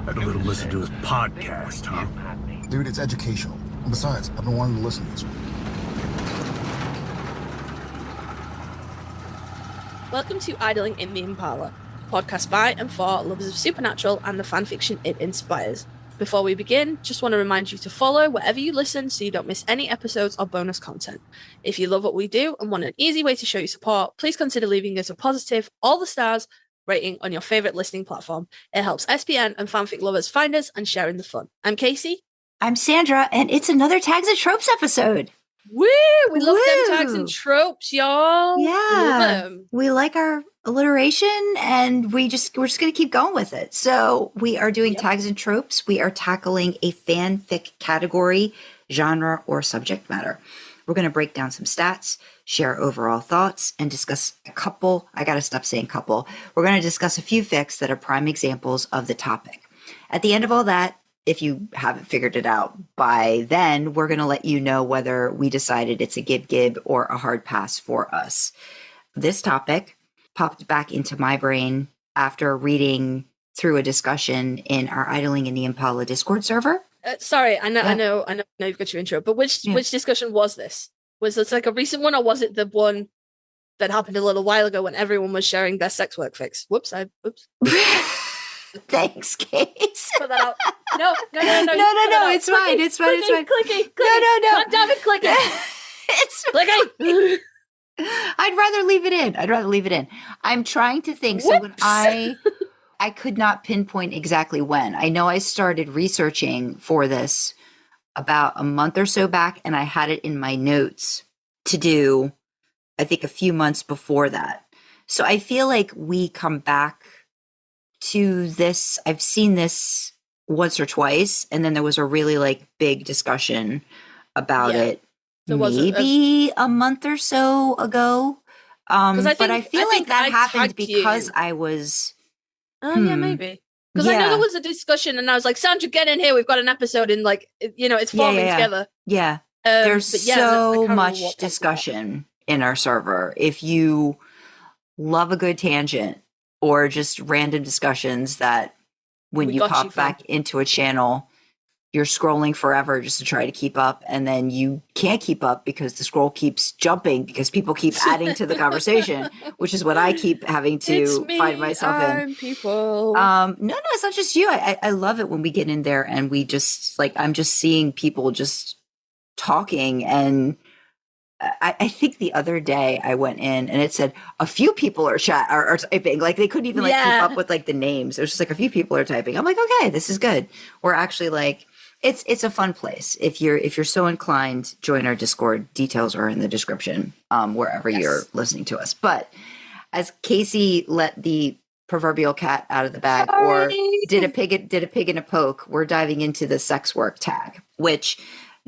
Had a little listen to his podcast, huh? Dude, it's educational. And besides, I've been wanting to listen to this one. Welcome to Idling in the Impala, a podcast by and for lovers of supernatural and the fanfiction it inspires. Before we begin, just want to remind you to follow wherever you listen so you don't miss any episodes or bonus content. If you love what we do and want an easy way to show your support, please consider leaving us a positive, all the stars, rating on your favorite listening platform. It helps SPN and fanfic lovers find us and share in the fun. I'm Kasey. I'm Sandra, and it's another Tags and Tropes episode. Woo! We love them tags and tropes, y'all. Yeah, we like our alliteration, and we're just going to keep going with it. So we are doing Tags and Tropes. We are tackling a fanfic category, genre, or subject matter. We're going to break down some stats, share overall thoughts, and discuss a couple. I got to stop saying couple. We're going to discuss a few fics that are prime examples of the topic. At the end of all that, if you haven't figured it out by then, we're going to let you know whether we decided it's a gib or a hard pass for us. This topic popped back into my brain after reading through a discussion in our Idling in the Impala Discord server. Sorry, I know you've got your intro, but which discussion was this? Was this like a recent one, or was it the one that happened a little while ago when everyone was sharing their sex work fics? Whoops. Thanks, Case. Put that out. No. It's fine. It's fine. Clicky. No. God damn it, clicky. It's clicky. I'd rather leave it in. I'm trying to think. Whoops. So when I could not pinpoint exactly when. I know I started researching for this about a month or so back, and I had it in my notes to do, I think, a few months before that. So I feel like we come back to this. I've seen this once or twice, and then there was a really big discussion about it so maybe a month or so ago. But I feel like that happened because I was... Oh, yeah, maybe. Because I know there was a discussion, and I was like, Sandra, get in here. We've got an episode in, it's forming together. Yeah. There's so much discussion in our server. If you love a good tangent or just random discussions that when you pop back into a channel, you're scrolling forever just to try to keep up, and then you can't keep up because the scroll keeps jumping because people keep adding to the conversation, which is what I keep having to find myself in. People. No, it's not just you. I love it when we get in there and we just I'm just seeing people just talking. And I think the other day I went in and it said a few people are typing. They couldn't even keep up with the names. It was just a few people are typing. I'm like, okay, this is good. We're actually it's a fun place. If you're so inclined, join our Discord. Details are in the description, wherever you're listening to us. But as Kasey let the proverbial cat out of the bag, or did a pig in a poke, we're diving into the sex work tag, which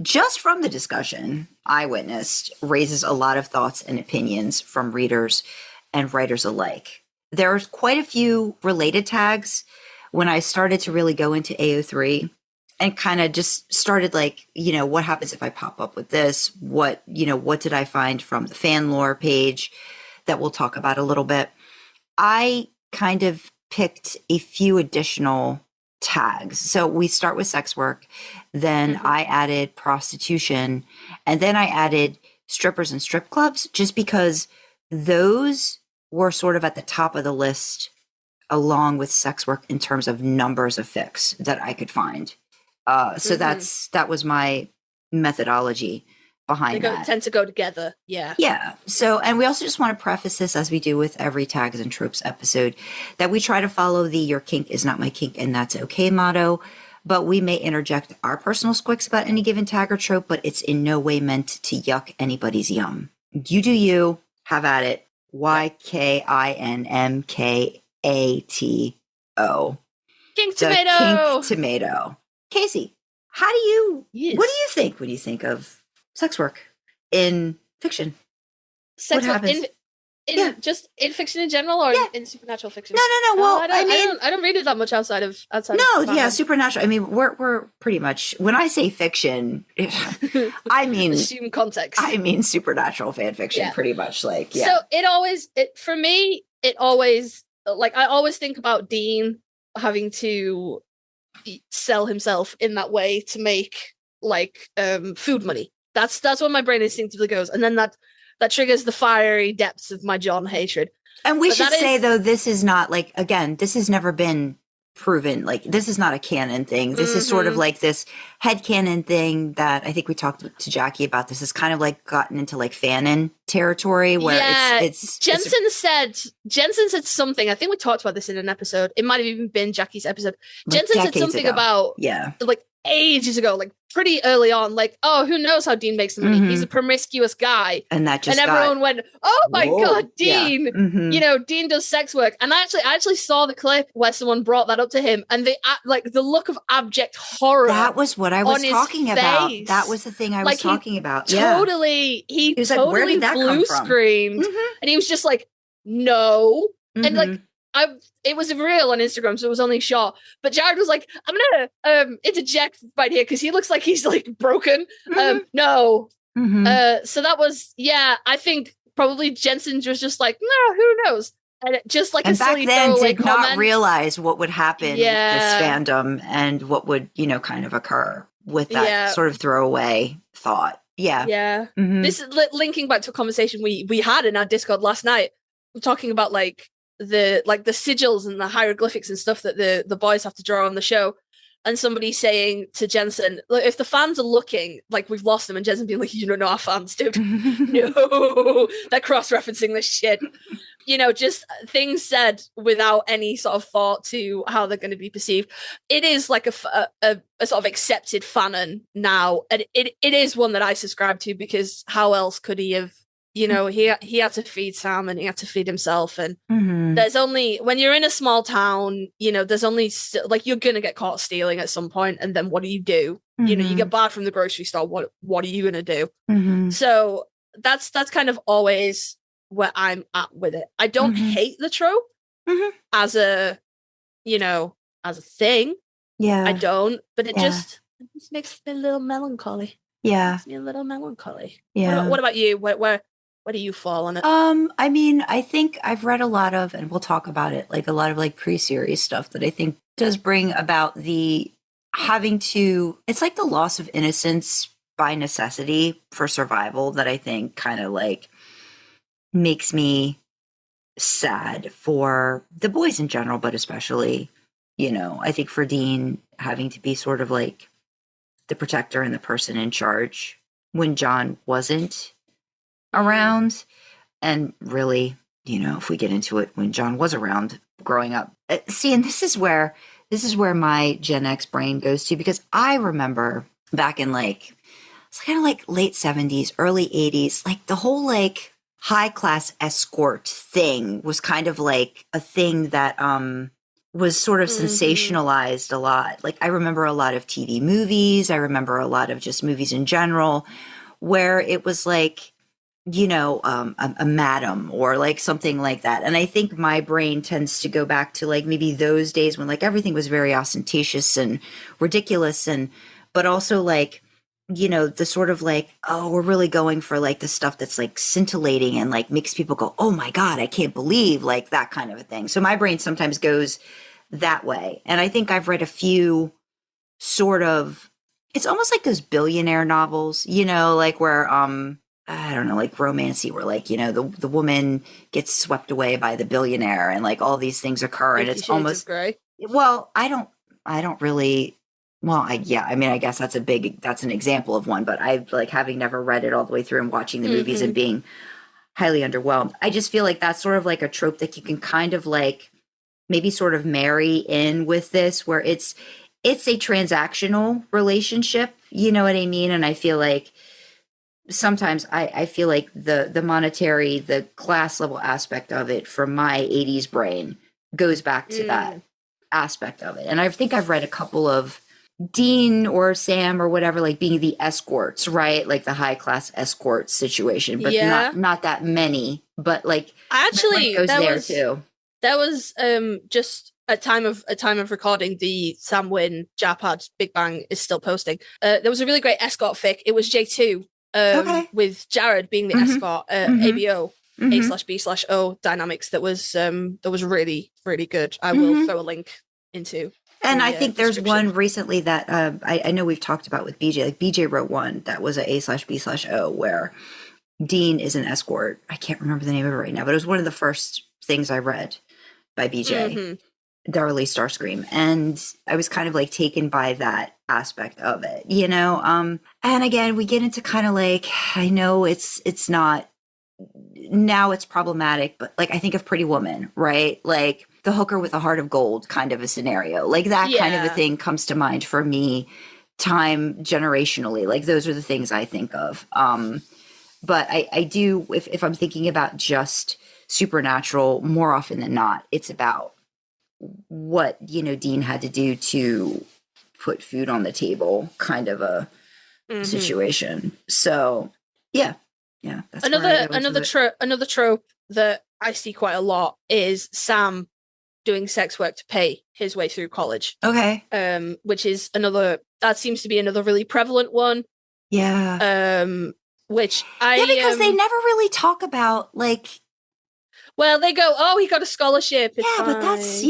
just from the discussion I witnessed raises a lot of thoughts and opinions from readers and writers alike. There's quite a few related tags when I started to really go into AO3 and kind of just started what happens if I pop up with this? What did I find from the Fanlore page that we'll talk about a little bit? I kind of picked a few additional tags. So we start with sex work, then I added prostitution, and then I added strippers and strip clubs, just because those were sort of at the top of the list along with sex work in terms of numbers of fics that I could find. So that was my methodology behind that. Tend to go together. Yeah. Yeah. So, and we also just want to preface this, as we do with every Tags and Tropes episode, that we try to follow the "your kink is not my kink and that's okay" motto, but we may interject our personal squicks about any given tag or trope, but it's in no way meant to yuck anybody's yum. You do you, have at it. YKINMKATO. Kink tomato. Kink tomato. Kasey, what do you think when you think of sex work in fiction? Sex work just in fiction in general, or in supernatural fiction? No. Well, I don't read it that much outside of. Supernatural. I mean, we're pretty much, when I say fiction, I mean assume context. I mean supernatural fan fiction, pretty much. So for me, it always I always think about Dean having to sell himself in that way to make like food money. That's what my brain instinctively goes, and then that triggers the fiery depths of my John hatred. And we should say, though, this is not like, again, this has never been proven. Like, this is not a canon thing. This is sort of like this headcanon thing that I think we talked to Jackie about. This is kind of like gotten into like fanon territory where it's Jensen said something. I think we talked about this in an episode. It might have even been Jackie's episode. Like Jensen said something about like ages ago, like pretty early on, like, oh, who knows how Dean makes the money? He's a promiscuous guy. And that just everyone went, oh my God, Dean, you know, Dean does sex work. And I actually saw the clip where someone brought that up to him, and they like the look of abject horror. That was what I was talking about. That was the thing I was talking about. Totally. He was totally like, where did that blue screamed. And he was just like, no. And like, it was real on Instagram, so it was only shot. But Jared was like, I'm gonna interject right here because he looks like he's like broken. No. So that was, I think probably Jensen was just like, no, who knows? And just like and a silly back then did comment. Not realize what would happen with this fandom and what would, you know, kind of occur with that sort of throwaway thought. This is linking back to a conversation we had in our Discord last night, talking about like the sigils and the hieroglyphics and stuff that the boys have to draw on the show, and somebody saying to Jensen, look, if the fans are looking, like, we've lost them, and Jensen being like, you don't know our fans, dude. No, they're cross-referencing this shit. You know, just things said without any sort of thought to how they're going to be perceived. It is like a sort of accepted fanon now, and it is one that I subscribe to, because how else could he have, you know, he had to feed Sam and he had to feed himself, and there's only, when you're in a small town, you know, there's only like, you're gonna get caught stealing at some point, and then what do? You know, you get barred from the grocery store. What are you gonna do? So that's kind of always where I'm at with it. I don't hate the trope as a, you know, as a thing. I don't, but it just makes me a little melancholy. Makes me a little melancholy. What about you? Where do you fall on it? I mean, I think I've read a lot of, and we'll talk about it, like a lot of like pre-series stuff that I think does bring about the having to, it's like the loss of innocence by necessity for survival that I think kind of like makes me sad for the boys in general, but especially, you know, I think for Dean having to be sort of like the protector and the person in charge when John wasn't around. And really, you know, if we get into it, when John was around growing up. See, and this is where my Gen X brain goes to, because I remember back in like, it's kind of like late 70s, early 80s, like the whole like high class escort thing was kind of like a thing that was sort of sensationalized a lot. Like I remember a lot of TV movies. I remember a lot of just movies in general where it was like, you know, a madam or like something like that. And I think my brain tends to go back to like maybe those days when like everything was very ostentatious and ridiculous, and but also like, you know, the sort of like, oh, we're really going for like the stuff that's like scintillating and like makes people go, oh my God, I can't believe, like that kind of a thing. So my brain sometimes goes that way. And I think I've read a few sort of, it's almost like those billionaire novels, you know, like where I don't know, like romancy, where like, you know, the woman gets swept away by the billionaire and like all these things occur, and it's almost gray. Well, I don't really. Well, I mean, I guess that's an example of one, but I like, having never read it all the way through and watching the movies and being highly underwhelmed. I just feel like that's sort of like a trope that you can kind of like maybe sort of marry in with this, where it's a transactional relationship, you know what I mean? And I feel like sometimes I feel like the monetary, the class level aspect of it from my 80s brain goes back to that aspect of it. And I think I've read a couple of Dean or Sam or whatever, like being the escorts, right? Like the high class escort situation, but not that many, but like actually goes there too. That was just at time of recording, the Sam Wynn Japad Big Bang is still posting. There was a really great escort fic. It was J2 with Jared being the escort, ABO, A/B/O dynamics. That was really, really good. I will throw a link into. And I think there's one recently that I know we've talked about with BJ. Like BJ wrote one that was a A/B/O where Dean is an escort. I can't remember the name of it right now, but it was one of the first things I read by BJ that released Starscream. And I was kind of like taken by that aspect of it, you know? And again, we get into kind of like, I know it's not, now it's problematic, but like I think of Pretty Woman, right? Like the hooker with a heart of gold kind of a scenario. Like that kind of a thing comes to mind for me generationally. Like those are the things I think of. But I do, if I'm thinking about just supernatural, more often than not, it's about what, you know, Dean had to do to put food on the table kind of a situation. So yeah. That's another trope that I see quite a lot is Sam doing sex work to pay his way through college. Okay. Which is that seems to be another really prevalent one. Yeah. Because they never really talk about like. Well, they go, oh, he got a scholarship. It's fine. But that's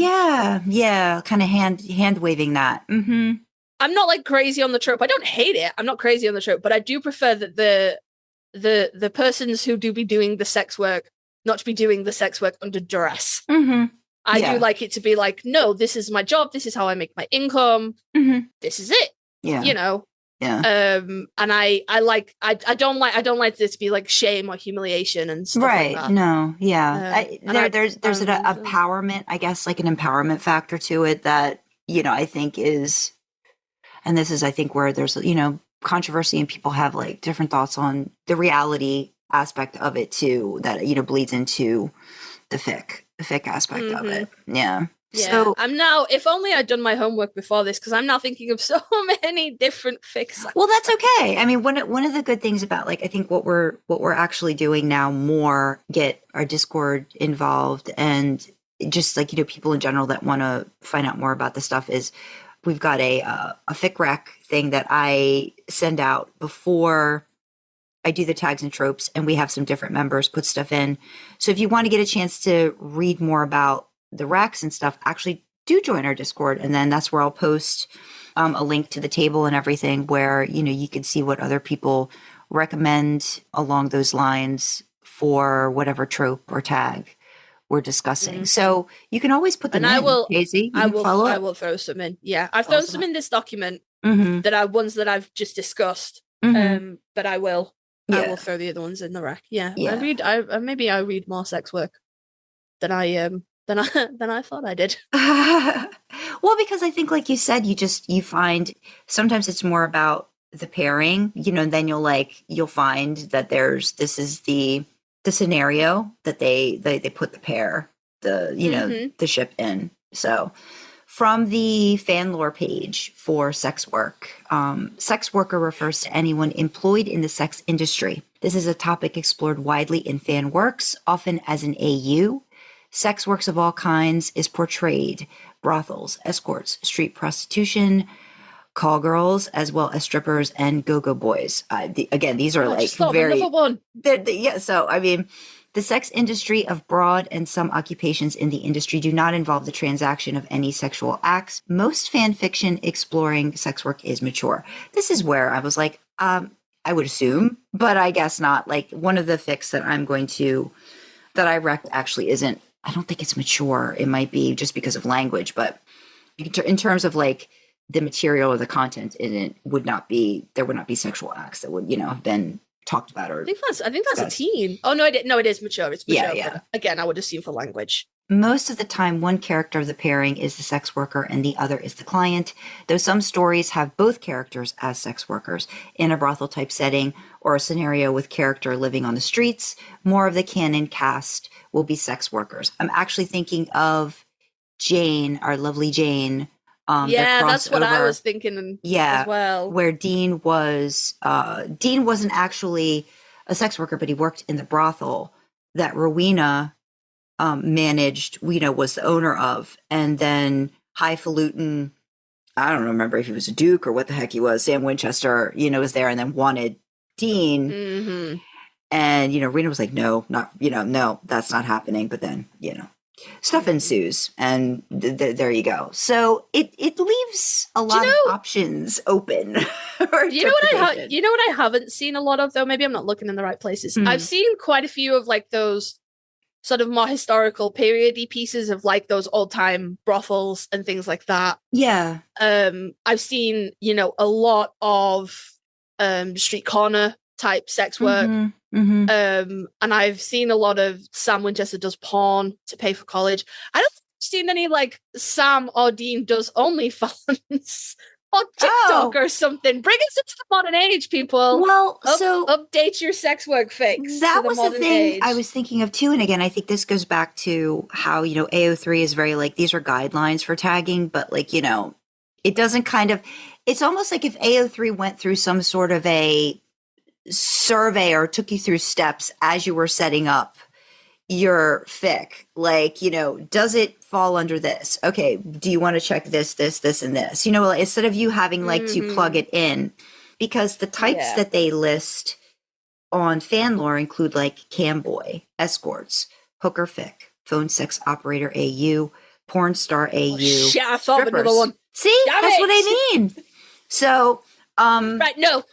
kind of hand waving that. Mm-hmm. I'm not like crazy on the trope. I don't hate it. I'm not crazy on the trope, but I do prefer that the persons who do be doing the sex work not to be doing the sex work under duress. I do like it to be like, no, this is my job. This is how I make my income. This is it. Yeah. You know. Yeah. And I don't like this to be like shame or humiliation and stuff like that. No. Yeah. There's an empowerment, I guess, like an empowerment factor to it that, you know, I think is, and this is, I think, where there's, you know, controversy and people have like different thoughts on the reality aspect of it too, that, you know, bleeds into the fic aspect of it. Yeah. So I'm now, if only I'd done my homework before this, because I'm now thinking of so many different fics. Well, that's okay. I mean, one of the good things about, like, I think what we're actually doing now more, get our Discord involved and just like, you know, people in general that want to find out more about this stuff is we've got a fic rec thing that I send out before I do the tags and tropes, and we have some different members put stuff in. So if you want to get a chance to read more about the recs and stuff, actually do join our Discord, and then that's where I'll post a link to the table and everything where, you know, you can see what other people recommend along those lines for whatever trope or tag we're discussing. So you can always put them in. Kasey, I will throw some in. Yeah, I've thrown some in this document that are ones that I've just discussed. But I will throw the other ones in the rec. Maybe I read more sex work than I thought I did. Well, because I think, like you said, you find sometimes it's more about the pairing, you know, and then you'll find that this is the scenario that they put the pair, the ship in. So from the Fanlore page for sex work, sex worker refers to anyone employed in the sex industry. This is a topic explored widely in fan works, often as an AU. Sex works of all kinds is portrayed: brothels, escorts, street prostitution, call girls, as well as strippers and go-go boys. Again, these are like very... So, I mean, the sex industry of broad and some occupations in the industry do not involve the transaction of any sexual acts. Most fan fiction exploring sex work is mature. This is where I was like, I would assume, but I guess not. Like, one of the fics that I rec actually isn't, I don't think it's mature. It might be just because of language, but in terms of like the material or the content in it there would not be sexual acts that would, you know, have been talked about. Or I think that's a teen. Oh no, it is mature. It's mature. Yeah. Again, I would assume for language. Most of the time, one character of the pairing is the sex worker and the other is the client, though some stories have both characters as sex workers. In a brothel type setting or a scenario with character living on the streets, more of the canon cast will be sex workers. I'm actually thinking of Jane, our lovely Jane. That's what I was thinking as well. Where Dean wasn't actually a sex worker, but he worked in the brothel that Rowena managed, you know, was the owner of. And then highfalutin, I don't remember if he was a duke or what the heck he was, Sam Winchester, you know, was there and then wanted Dean. And, you know, Rena was like, no, that's not happening. But then, you know, stuff ensues, and there you go. So it leaves a lot of options open. You know what I haven't seen a lot of, though? Maybe I'm not looking in the right places. I've seen quite a few of like those sort of more historical period-y pieces of like those old-time brothels and things like that. Yeah. I've seen, a lot of street corner type sex work. And I've seen a lot of Sam Winchester does porn to pay for college. I don't think I've seen any like Sam or Dean does OnlyFans on TikTok or something. Bring us into the modern age, people. Well, so update your sex work fics. That to the was modern the thing age. I was thinking of too. And again, I think this goes back to how, AO3 is very like, these are guidelines for tagging, but like, it doesn't it's almost like if AO3 went through some sort of a survey or took you through steps as you were setting up your fic, like, does it fall under this? Okay, do you want to check this, and this? Instead of you having like to plug it in, because the types that they list on Fanlore include like camboy, escorts, hooker fic, phone sex operator AU, porn star AU. Oh, shit, I thought of another one. See, that's what I mean. So, right, no.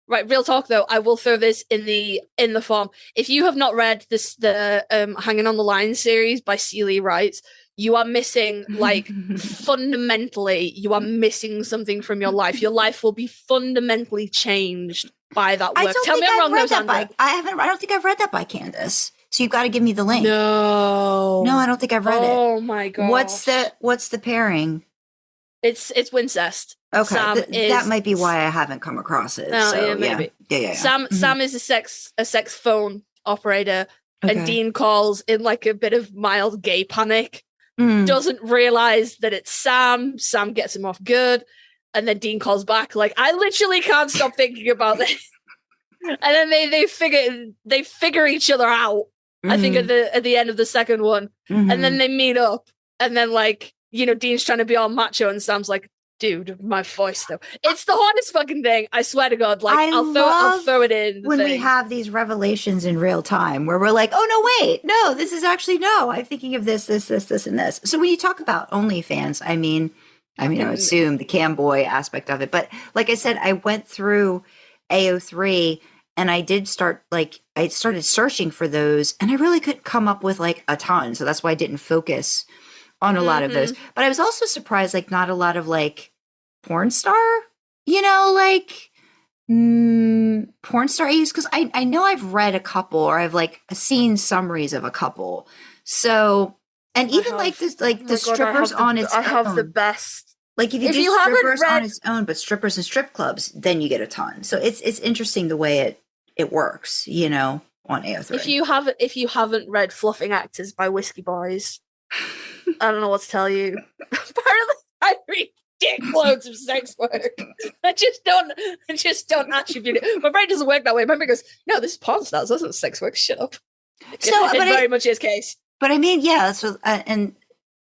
Right, real talk though. I will throw this in the form. If you have not read the Hanging on the Line series by Celie Wright, you are missing like fundamentally. You are missing something from your life. Your life will be fundamentally changed by that work. Tell me I'm wrong, though, Sandra. I don't think I've read that by Candace. So you've got to give me the link. No, I don't think I've read it. Oh my god. What's the pairing? It's Wincest. Okay, that might be why I haven't come across it. Oh, so, yeah, maybe. Yeah. Sam is a sex phone operator, and Dean calls in like a bit of mild gay panic. Doesn't realize that it's Sam. Sam gets him off good, and then Dean calls back like, "I literally can't stop thinking about this." And then they figure each other out. I think at the end of the second one, and then they meet up, and then like. Dean's trying to be all macho, and Sam's like, "Dude, my voice though." It's the hardest fucking thing. I swear to God. Like, I'll throw it in. When we have these revelations in real time, where we're like, "Oh no, wait, no, this is actually no. I'm thinking of this, and this." So when you talk about OnlyFans, I mean, I assume the camboy aspect of it, but like I said, I went through AO3, and I started searching for those, and I really couldn't come up with like a ton. So that's why I didn't focus on a lot of those. But I was also surprised, like, not a lot of like porn star, porn star AUs, because I know I've read a couple, or I've like seen summaries of a couple. So, and even like this, like the strippers on its own. I have the best. Like if you do strippers on its own, but strippers and strip clubs, then you get a ton. So it's interesting the way it works, on AO3. If you haven't read Fluffing Actors by Whiskey Boys, I don't know what to tell you. Apparently, I read dickloads of sex work. I just don't attribute it. My brain doesn't work that way. My brain goes, "No, this is porn stars. This isn't sex work. Shut up." So, it very much is case. But I mean, yeah. So, and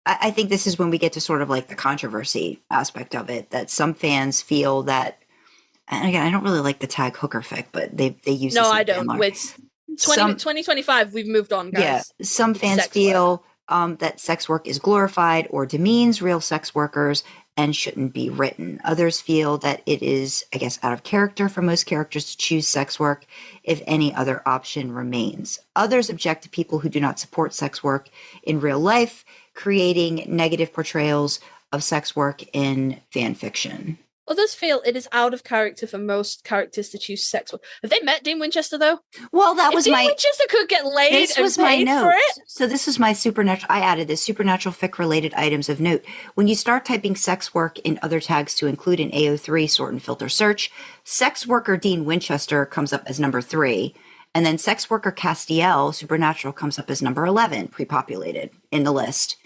I think this is when we get to sort of like the controversy aspect of it. That some fans feel that, and again, I don't really like the tag hooker fic, but they use. No, I don't. With 2025, we've moved on, guys. Yeah, some fans feel. That sex work is glorified or demeans real sex workers and shouldn't be written. Others feel that it is, I guess, out of character for most characters to choose sex work if any other option remains. Others object to people who do not support sex work in real life, creating negative portrayals of sex work in fan fiction. Others feel it is out of character for most characters to choose sex work. Have they met Dean Winchester, though? Well, that was Dean Winchester could get laid this and was paid my note. for it. So this is my supernatural. I added this supernatural fic-related items of note. When you start typing sex work in other tags to include in AO3 sort and filter search, sex worker Dean Winchester comes up as number 3. And then sex worker Castiel, supernatural, comes up as number 11, pre-populated in the list.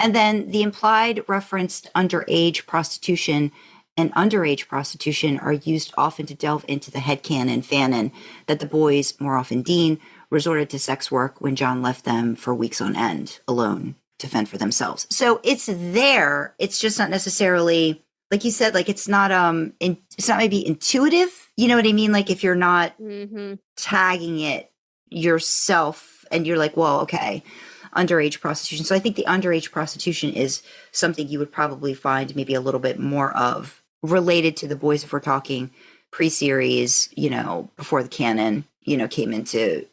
And then the implied referenced underage prostitution and underage prostitution are used often to delve into the headcanon fanon that the boys, more often Dean, resorted to sex work when John left them for weeks on end, alone, to fend for themselves. So it's there. It's just not necessarily, like you said, like it's not it's not maybe intuitive. You know what I mean? Like if you're not tagging it yourself and you're like, well, okay. underage prostitution. So I think the underage prostitution is something you would probably find maybe a little bit more of related to the boys if we're talking pre-series, you know, before the canon, you know, came into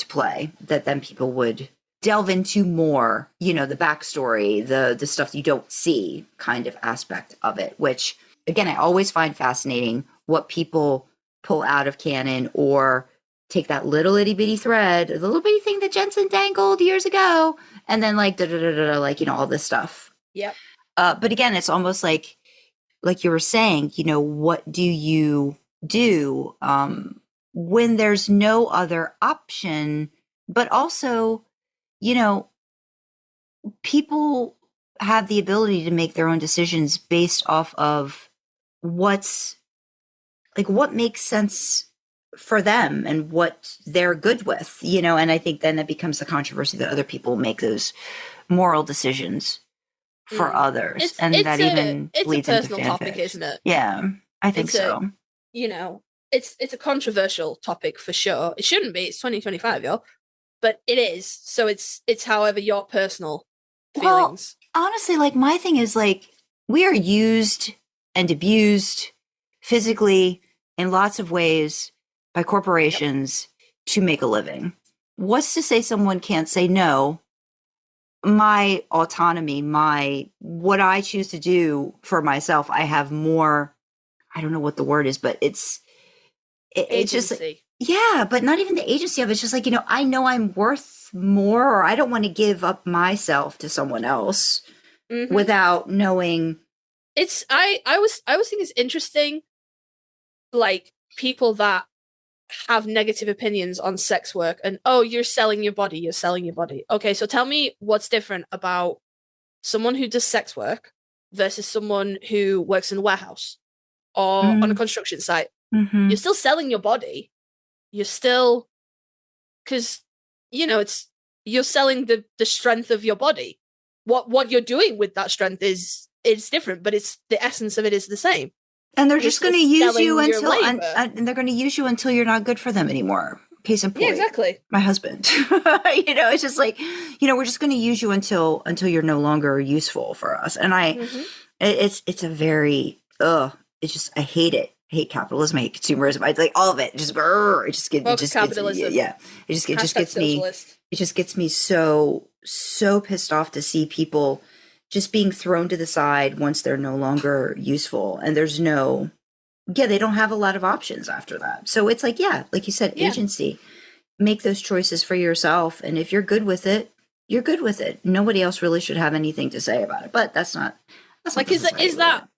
play, that then people would delve into more, you know, the backstory, the stuff you don't see kind of aspect of it, which again, I always find fascinating what people pull out of canon or take that little itty bitty thread, the little bitty thing that Jensen dangled years ago, and then like, like, you know, all this stuff. Yep. But again, it's almost like you were saying, you know, what do you do when there's no other option, but also, you know, people have the ability to make their own decisions based off of what makes sense for them and what they're good with, you know, and I think then that becomes the controversy that other people make those moral decisions for others. And that even leads into fanfic. It's a personal topic, isn't it? Yeah, I think so. You know, it's a controversial topic for sure. It shouldn't be. It's 2025, yo. But it is. So it's however your personal feelings. Well, honestly, like my thing is like we are used and abused physically in lots of ways by corporations to make a living. What's to say someone can't say no? My autonomy, what I choose to do for myself, I have more, I don't know what the word is, but it's just, yeah, but not even the agency of it. It's just like, you know I'm worth more, or I don't want to give up myself to someone else without knowing. I was thinking it's interesting, like people that have negative opinions on sex work and, oh, you're selling your body. Okay, so tell me what's different about someone who does sex work versus someone who works in a warehouse or on a construction site. You're still selling your body. You're still, because, you know, you're selling the strength of your body. What you're doing with that strength is different, but it's the essence of it is the same. And they're just going to use you until and they're going to use you until you're not good for them anymore. Case in point. Yeah, exactly. My husband. You know, it's just like, you know, we're just going to use you until you're no longer useful for us. And it's a very it's just, I hate it. I hate capitalism. I hate consumerism. I like all of it. It just capitalism. It just gets me. It just gets me so pissed off to see people just being thrown to the side once they're no longer useful, and there's they don't have a lot of options after that. So it's like, yeah, like you said, agency. Make those choices for yourself, and if you're good with it, you're good with it. Nobody else really should have anything to say about it. But that's not like is that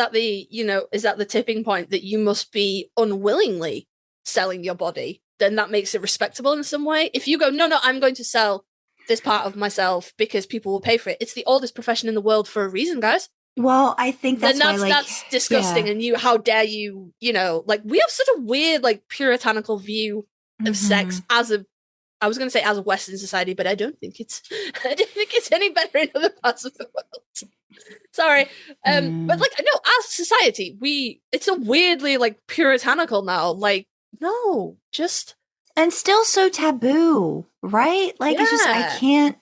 the tipping point that you must be unwillingly selling your body? Then that makes it respectable in some way. If you go, no, I'm going to sell this part of myself because people will pay for it. It's the oldest profession in the world for a reason, guys. Well, I think that's disgusting. And how dare you, like we have such a weird, like puritanical view of sex as a Western society, but I don't think it's any better in other parts of the world. Sorry. But like, no, as a society, it's a weirdly like puritanical now. Like, no, just. And still so taboo, right? Like, it's just, I can't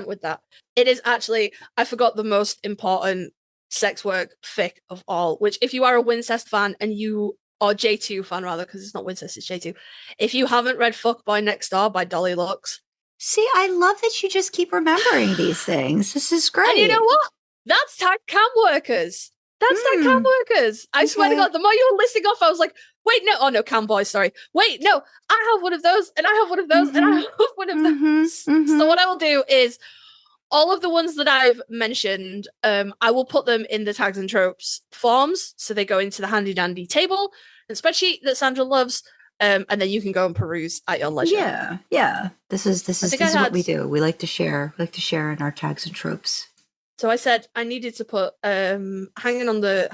with that. It is actually, I forgot the most important sex work fic of all, which if you are a Wincest fan or J2 fan rather, because it's not Wincest, it's J2. If you haven't read Fuck Boy Next Door by Dolly Lux. See, I love that you just keep remembering these things. This is great. And you know what? That's tag cam workers. I swear to God, the more you were listing off, I was like, wait, no. Oh, no, cam boys, sorry. Wait, no, I have one of those, and I have one of those, and I have one of those. So what I will do is, all of the ones that I've mentioned, I will put them in the Tags and Tropes forms, so they go into the handy-dandy table and spreadsheet that Sandra loves, and then you can go and peruse at your leisure. Yeah. This is what we do. We like to share. We like to share in our Tags and Tropes. So I said I needed to put hanging on the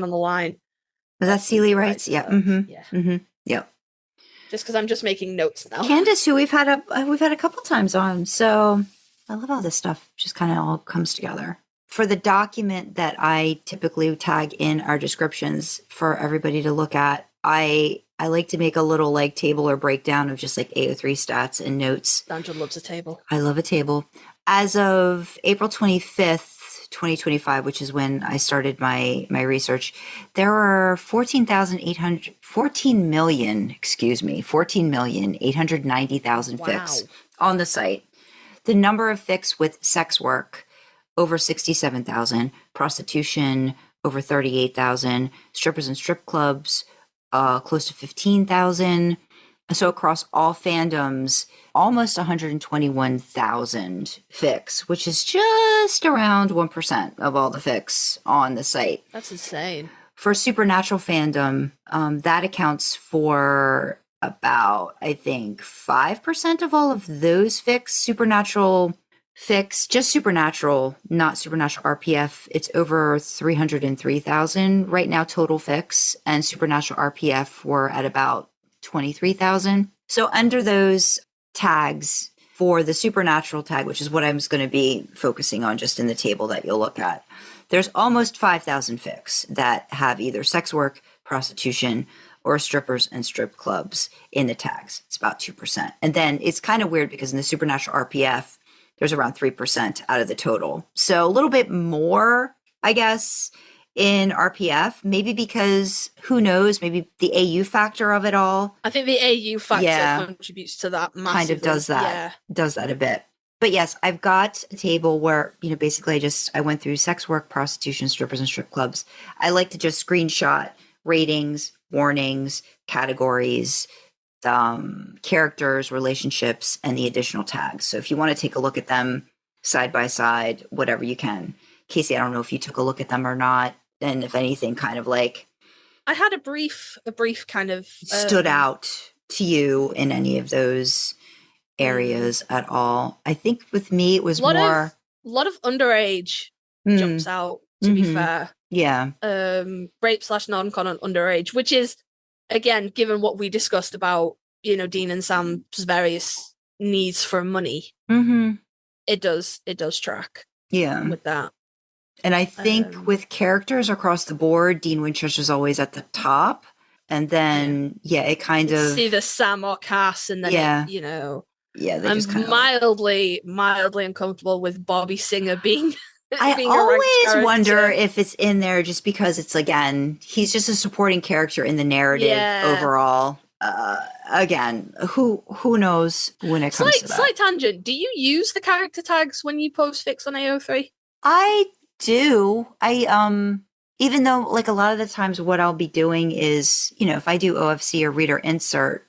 line. Was that Sealy Rights? Yeah. Yeah. Yep. Just because I'm just making notes now. Candace, who we've had a couple times on, so I love how this stuff just kind of all comes together. For the document that I typically tag in our descriptions for everybody to look at, I I like to make a little like table or breakdown of just like AO3 stats and notes. Sandra loves a table. I love a table. As of April 25th, 2025, which is when I started my research, there are 14,890,000 fics on the site. The number of fics with sex work, over 67,000, prostitution, over 38,000, strippers and strip clubs, close to 15,000. So across all fandoms, almost 121,000 fics, which is just around 1% of all the fics on the site. That's insane. For supernatural fandom, that accounts for about, I think, 5% of all of those fics. Supernatural fics, just supernatural, not supernatural RPF. It's over 303,000 right now total fics, and supernatural RPF were at about 23,000. So under those tags for the supernatural tag, which is what I'm going to be focusing on just in the table that you'll look at, there's almost 5,000 fics that have either sex work, prostitution, or strippers and strip clubs in the tags. It's about 2%. And then it's kind of weird because in the supernatural RPF, there's around 3% out of the total. So a little bit more, I guess, in RPF, maybe because who knows, maybe the AU factor of it all. I think the AU factor contributes to that massively. Kind of does that a bit. But yes, I've got a table where, basically I went through sex work, prostitution, strippers, and strip clubs. I like to just screenshot ratings, warnings, categories, characters, relationships, and the additional tags. So if you want to take a look at them side by side, whatever you can. Kasey, I don't know if you took a look at them or not. And if anything kind of like I had a brief kind of stood out to you in any of those areas at all. I think with me it was a lot of underage jumps out, to be fair. Yeah. Rape/non-canon underage, which is, again, given what we discussed about, Dean and Sam's various needs for money, it does track with that. And I think with characters across the board, Dean Winchester's always at the top. And then, it kind of... See the Sam or Cass, and then, I'm just mildly uncomfortable with Bobby Singer being... I always wonder if it's in there just because it's, again, he's just a supporting character in the narrative overall. Again, who knows when it comes to that. Slight tangent. Do you use the character tags when you post fics on AO3? I do. Even though like a lot of the times what I'll be doing is, if I do OFC or reader insert,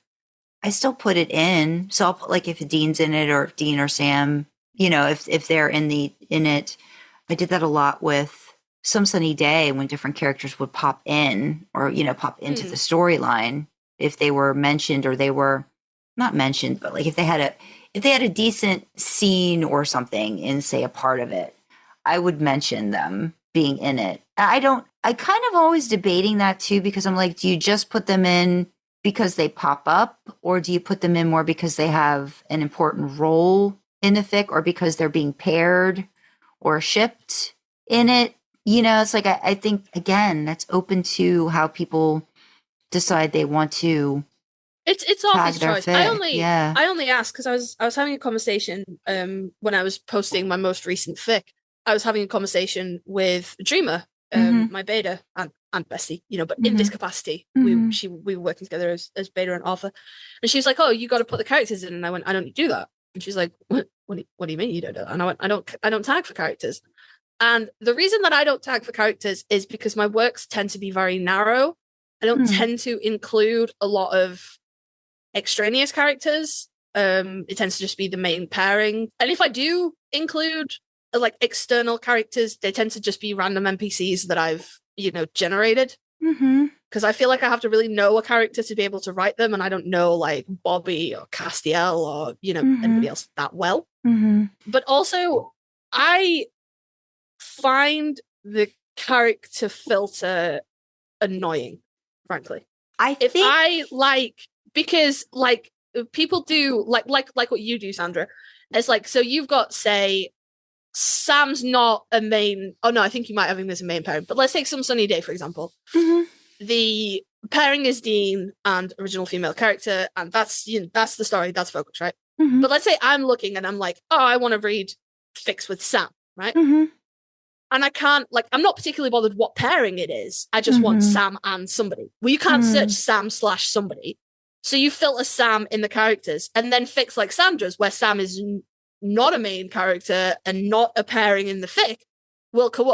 I still put it in. So I'll put like if Dean's in it or if Dean or Sam, if they're in it. I did that a lot with Some Sunny Day when different characters would pop in or, pop into the storyline if they were mentioned or they were not mentioned, but like if they had a decent scene or something in, say, a part of it, I would mention them being in it. I kind of always debating that too, because I'm like, do you just put them in because they pop up, or do you put them in more because they have an important role in the fic, or because they're being paired or shipped in it? It's like, I think, again, that's open to how people decide they want to. It's always choice. I only asked because I was having a conversation when I was posting my most recent fic. I was having a conversation with Dreamer, my beta and bestie, but in this capacity, we were working together as beta and alpha, and she was like, "Oh, you got to put the characters in," and I went, "I don't do that," and she's like, "What do you mean you don't do that?" And I went, "I don't tag for characters," and the reason that I don't tag for characters is because my works tend to be very narrow. I don't tend to include a lot of extraneous characters. It tends to just be the main pairing, and if I do include like external characters, they tend to just be random NPCs that I've generated, because I feel like I have to really know a character to be able to write them, and I don't know like Bobby or Castiel or anybody else that well. But also I find the character filter annoying, frankly. Because people do like what you do, Sandra. It's like, so you've got, say, Sam's not a main. Oh no, I think you might have him as a main parent. But let's take Some Sunny Day, for example. The pairing is Dean and original female character, and that's that's the story, that's focus, right? Mhm. But let's say I'm looking and I'm like, oh, I want to read fics with Sam, right? Mhm. And I can't, like, I'm not particularly bothered what pairing it is. I just want Sam and somebody. Well, you can't search Sam / somebody. So you filter Sam in the characters, and then fics like Sandra's, where Sam is not a main character and not a pairing in the fic, will come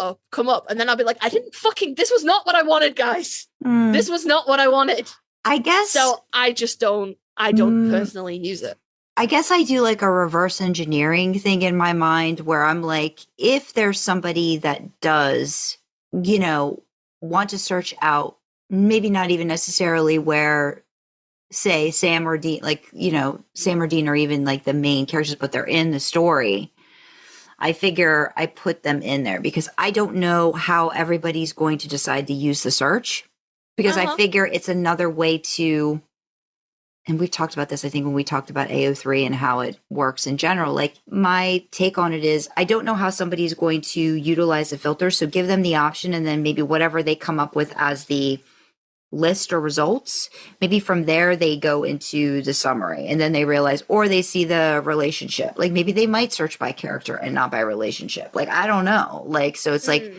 up. And then I'll be like, this was not what I wanted, guys. This was not what I wanted. I guess. So I just don't personally use it. I guess I do like a reverse engineering thing in my mind where I'm like, if there's somebody that does, want to search out, maybe not even necessarily where, say, Sam or Dean, Sam or Dean are even like the main characters, but they're in the story. I figure I put them in there because I don't know how everybody's going to decide to use the search, because I figure it's another way to. And we've talked about this, I think, when we talked about AO3 and how it works in general. Like, my take on it is, I don't know how somebody's going to utilize the filter, so give them the option, and then maybe whatever they come up with as the list or results, maybe from there they go into the summary, and then they realize, or they see the relationship. Like, maybe they might search by character and not by relationship. Like, I don't know. Like, so it's like,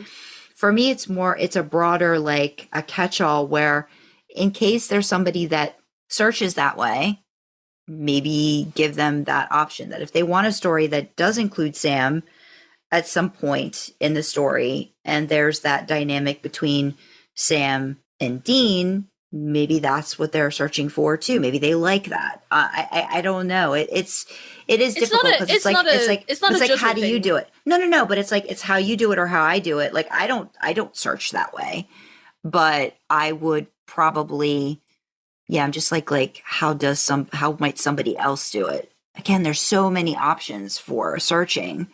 for me, it's a broader, like, a catch-all where, in case there's somebody that searches that way, maybe give them that option, that if they want a story that does include Sam at some point in the story, and there's that dynamic between Sam and Dean, maybe that's what they're searching for too. Maybe they like that. I don't know. It is difficult because it's like how do you do it? No. But it's how you do it or how I do it. Like, I don't search that way, but I would probably. Yeah, I'm just like how might somebody else do it? Again, there's so many options for searching.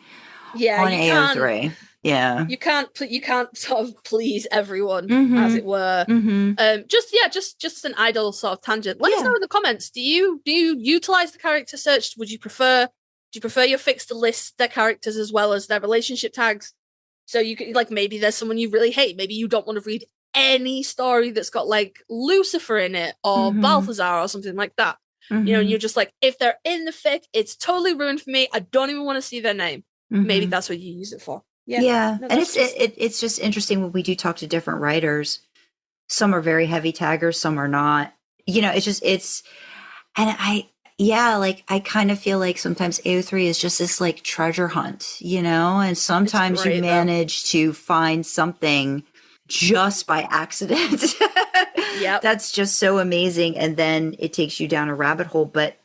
Yeah, on AO3. Yeah, you can't sort of please everyone, as it were. Just an idle sort of tangent. Let us know in the comments. Do you utilize the character search? Do you prefer your fics to list their characters as well as their relationship tags? So you could, like, maybe there's someone you really hate. Maybe you don't want to read any story that's got like Lucifer in it or Balthazar or something like that. You're just like, if they're in the fic, it's totally ruined for me. I don't even want to see their name. Maybe that's what you use it for. No, and it's just interesting when we do talk to different writers. Some are very heavy taggers, some are not. I kind of feel like sometimes AO3 is just this like treasure hunt, and sometimes you manage to find something just by accident. That's just so amazing. And then it takes you down a rabbit hole. But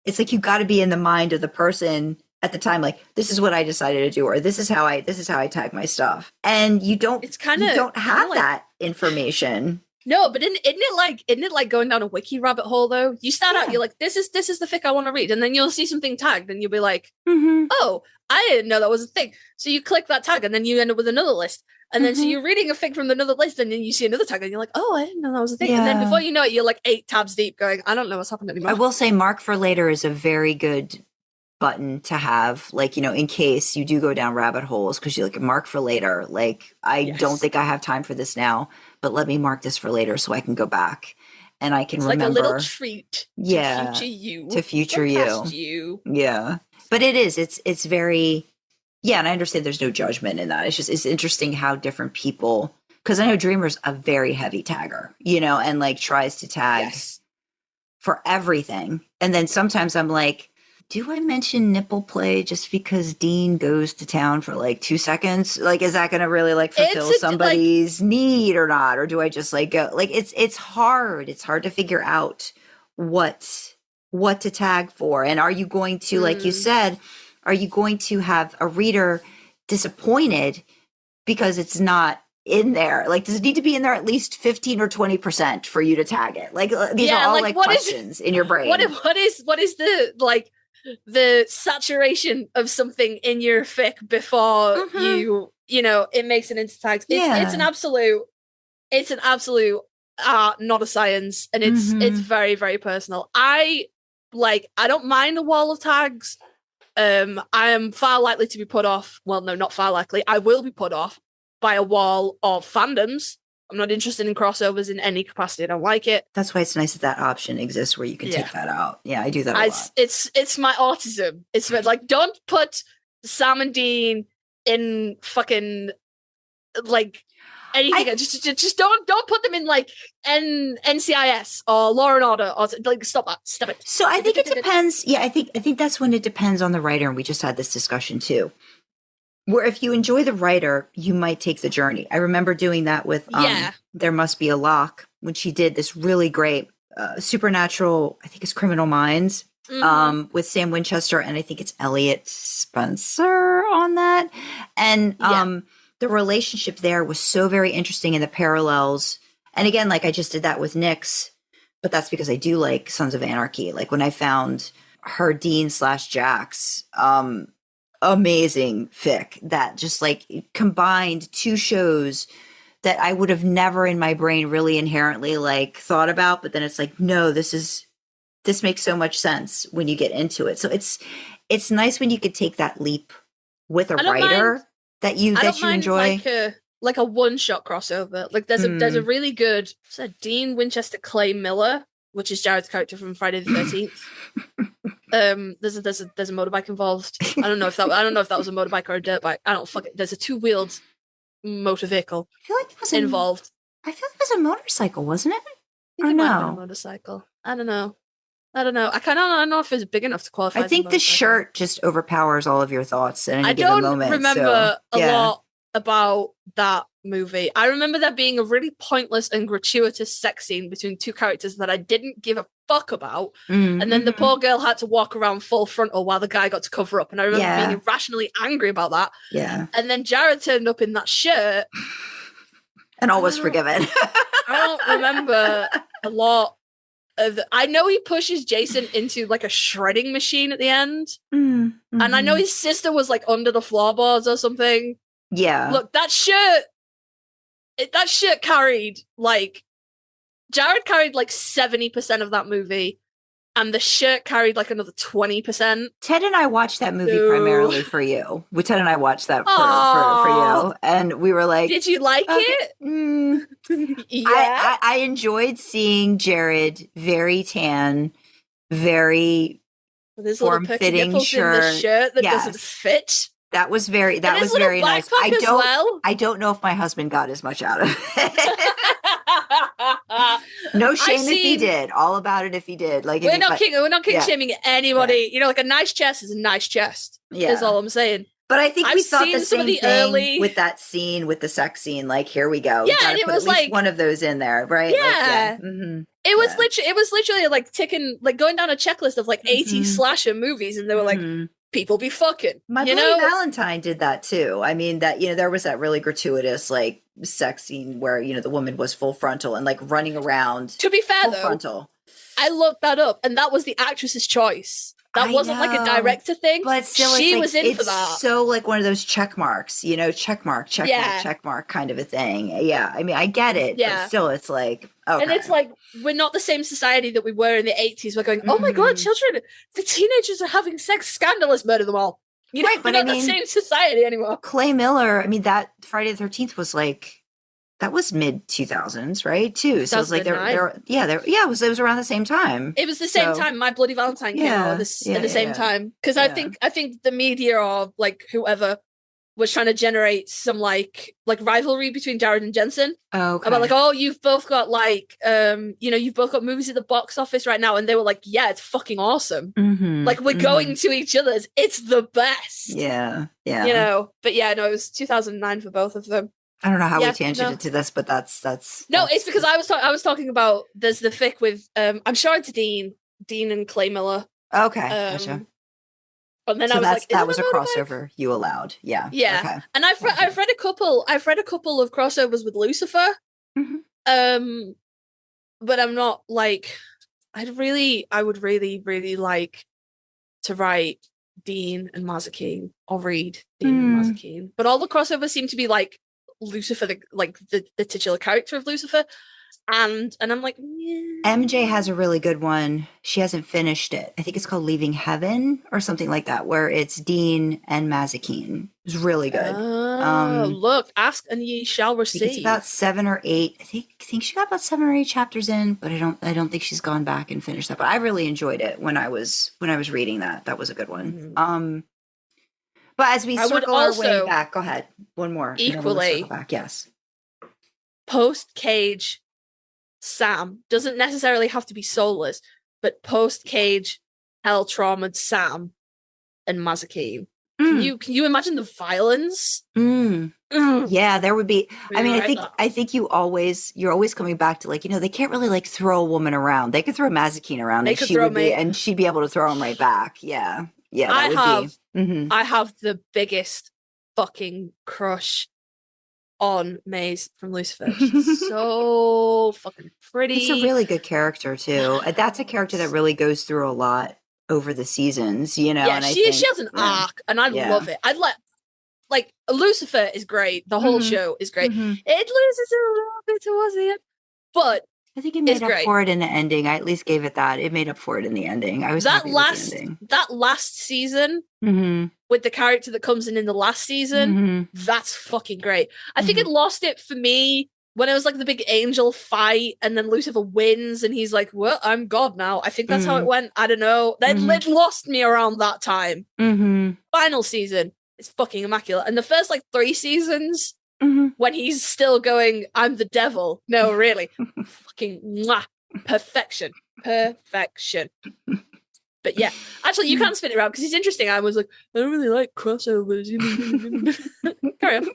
it's like, you got to be in the mind of the person at the time. Like, this is what I decided to do, or this is how I tag my stuff. And you don't have that information. No, but isn't it like going down a wiki rabbit hole though? You start out, you're like, this is the fic I want to read, and then you'll see something tagged, and you'll be like, oh, I didn't know that was a thing. So you click that tag, and then you end up with another list. And then so you're reading a fic from another list, and then you see another tag, and you're like, oh, I didn't know that was a thing. And then before you know it, you're like 8 tabs deep going, I don't know what's happened anymore. I will say mark for later is a very good button to have, like, in case you do go down rabbit holes, because you like, mark for later. Like, I don't think I have time for this now, but let me mark this for later so I can go back and I can remember. Like a little treat to future you. Yeah. But it's very... Yeah, and I understand there's no judgment in that. It's interesting how different people, because I know Dreamer's a very heavy tagger, and like tries to tag for everything. And then sometimes I'm like, do I mention nipple play just because Dean goes to town for like 2 seconds? Like, is that going to really like fulfill somebody's need or not? Or do I just like go, like, it's hard. It's hard to figure out what to tag for. And are you going to, like you said, are you going to have a reader disappointed because it's not in there? Like, does it need to be in there at least 15 or 20% for you to tag it? Like, these are all like questions in your brain. What is the like the saturation of something in your fic before it makes it into tags? It's an absolute art, not a science, and it's very, very personal. I don't mind the wall of tags. I am far likely to be put off. Well, no, not far likely. I will be put off by a wall of fandoms. I'm not interested in crossovers in any capacity. I don't like it. That's why it's nice that option exists where you can take that out. Yeah, I do that a lot. It's my autism. It's like, don't put Sam and Dean in fucking like anything. Just don't put them in like NCIS or Law and Order or like stop it. So I think it depends. Yeah, I think that's when it depends on the writer, and we just had this discussion too. Where if you enjoy the writer, you might take the journey. I remember doing that with There Must Be a Lock when she did this really great supernatural, I think it's Criminal Minds, with Sam Winchester, and I think it's Elliot Spencer on that. And the relationship there was so very interesting in the parallels. And again, like I just did that with Nyx, but that's because I do like Sons of Anarchy. Like when I found her Dean/Jax, amazing fic that just like combined two shows that I would have never in my brain really inherently like thought about, but then it's like, no, this makes so much sense when you get into it. So it's nice when you could take that leap with a writer that you enjoy. Like a one-shot crossover. Like there's a really good Dean Winchester Clay Miller, which is Jared's character from Friday the 13th. There's a motorbike involved. I don't know if that was a motorbike or a dirt bike. I don't fuck it. There's a two-wheeled motor vehicle involved. I feel like it was a motorcycle, wasn't it? I think it might have been a motorcycle. I don't know. I don't know if it's big enough to qualify. I think the shirt just overpowers all of your thoughts at any given moment. I don't remember a lot about that movie. I remember there being a really pointless and gratuitous sex scene between two characters that I didn't give a fuck about. And then the poor girl had to walk around full frontal while the guy got to cover up. And I remember being irrationally angry about that. Yeah. And then Jared turned up in that shirt. And all was forgiven. I don't remember a lot of I know he pushes Jason into like a shredding machine at the end. And I know his sister was like under the floorboards or something. Yeah. Look, that shirt carried like Jared carried like 70% of that movie, and the shirt carried like another 20%. Ted and I watched that movie primarily for you. Ted and I watched that for you, and we were like, "Did you like it?" Yeah, I enjoyed seeing Jared very tan, very form-fitting shirt. In the shirt that doesn't fit. That was very nice. I don't know if my husband got as much out of it. No shame if he did. All about it if he did. Like we're not king shaming anybody. Yeah. You know, like a nice chest is a nice chest. Yeah, is all I'm saying. But I think we thought the same thing with that scene, with the sex scene. Like, here we go. Yeah, and it was at least one of those in there, right? Yeah. It was literally like ticking, like going down a checklist of like 80 slasher movies, and they were like, people be fucking. My Bloody Valentine did that too. I mean, that, you know, there was that really gratuitous like sex scene where, you know, the woman was full frontal and like running around. To be fair, though, frontal. I looked that up, and that was the actress's choice. That wasn't like a director thing, but still, she like, was in for that. So like one of those check marks, you know, check mark kind of a thing. Yeah, I mean, I get it, but still, it's like, okay. And it's like, we're not the same society that we were in the 80s. We're going, oh my God, children, the teenagers are having sex, scandalous, murder them all. You know, we're not the same society anymore. Clay Miller, I mean, that Friday the 13th was like, that was mid 2000s, right? Too. So it was like it was around the same time. It was the same time My Bloody Valentine came out at the same time. Because I think the media or like whoever was trying to generate some like rivalry between Jared and Jensen. Oh, okay. About like, oh, you've both got like you've both got movies at the box office right now, and they were like, yeah, it's fucking awesome. Like we're going to each other's. It's the best. Yeah. You know, but yeah, no, it was 2009 for both of them. I don't know how we tangented to this, but that's it's because I was talking about there's the fic with I'm sure it's Dean and Clay Miller. Okay, gotcha. And then so I was like, that was a crossover you allowed, yeah. Okay. And I've read a couple of crossovers with Lucifer, but I'm not like I would really like to write Dean and Mazikeen or read Dean and Mazikeen, but all the crossovers seem to be like Lucifer, the titular character of Lucifer, And I'm like, yeah. MJ has a really good one. She hasn't finished it. I think it's called Leaving Heaven or something like that, where it's Dean and Mazikeen. It's really good. Look, ask and ye shall I think it's receive. about 7 or 8. I think she got about 7 or 8 chapters in, but I don't think she's gone back and finished that. But I really enjoyed it when I was reading that. That was a good one. But as we circle our way back, go ahead. One more. Equally, circle back. Yes. Post Cage Sam doesn't necessarily have to be soulless, but post Cage hell traumatized Sam and Mazikeen. Can you imagine the violence? Yeah, there would be. I mean, I think you're always coming back to, like, they can't really, like, throw a woman around. They could throw Mazikeen around, and she'd be able to throw him right back. Yeah, I have the biggest fucking crush on Maze from Lucifer. She's so fucking pretty. It's a really good character too. That's a character that really goes through a lot over the seasons, Yeah, and she has an arc, and I love it. I'd like Lucifer is great. The whole show is great. It loses a little bit towards the end, but I think it made up for it in the ending. I at least gave it that. It made up for it in the ending. I was happy with the ending. That last season with the character that comes in the last season, that's fucking great. I think it lost it for me when it was like the big angel fight, and then Lucifer wins, and he's like, "Well, I'm God now." I think that's how it went. I don't know. It lost me around that time. Final season is fucking immaculate, and the first like 3 seasons. When he's still going, I'm the devil. No, really. Fucking perfection. But yeah, actually, you can spin it around because it's interesting. I was like, I don't really like crossovers. Carry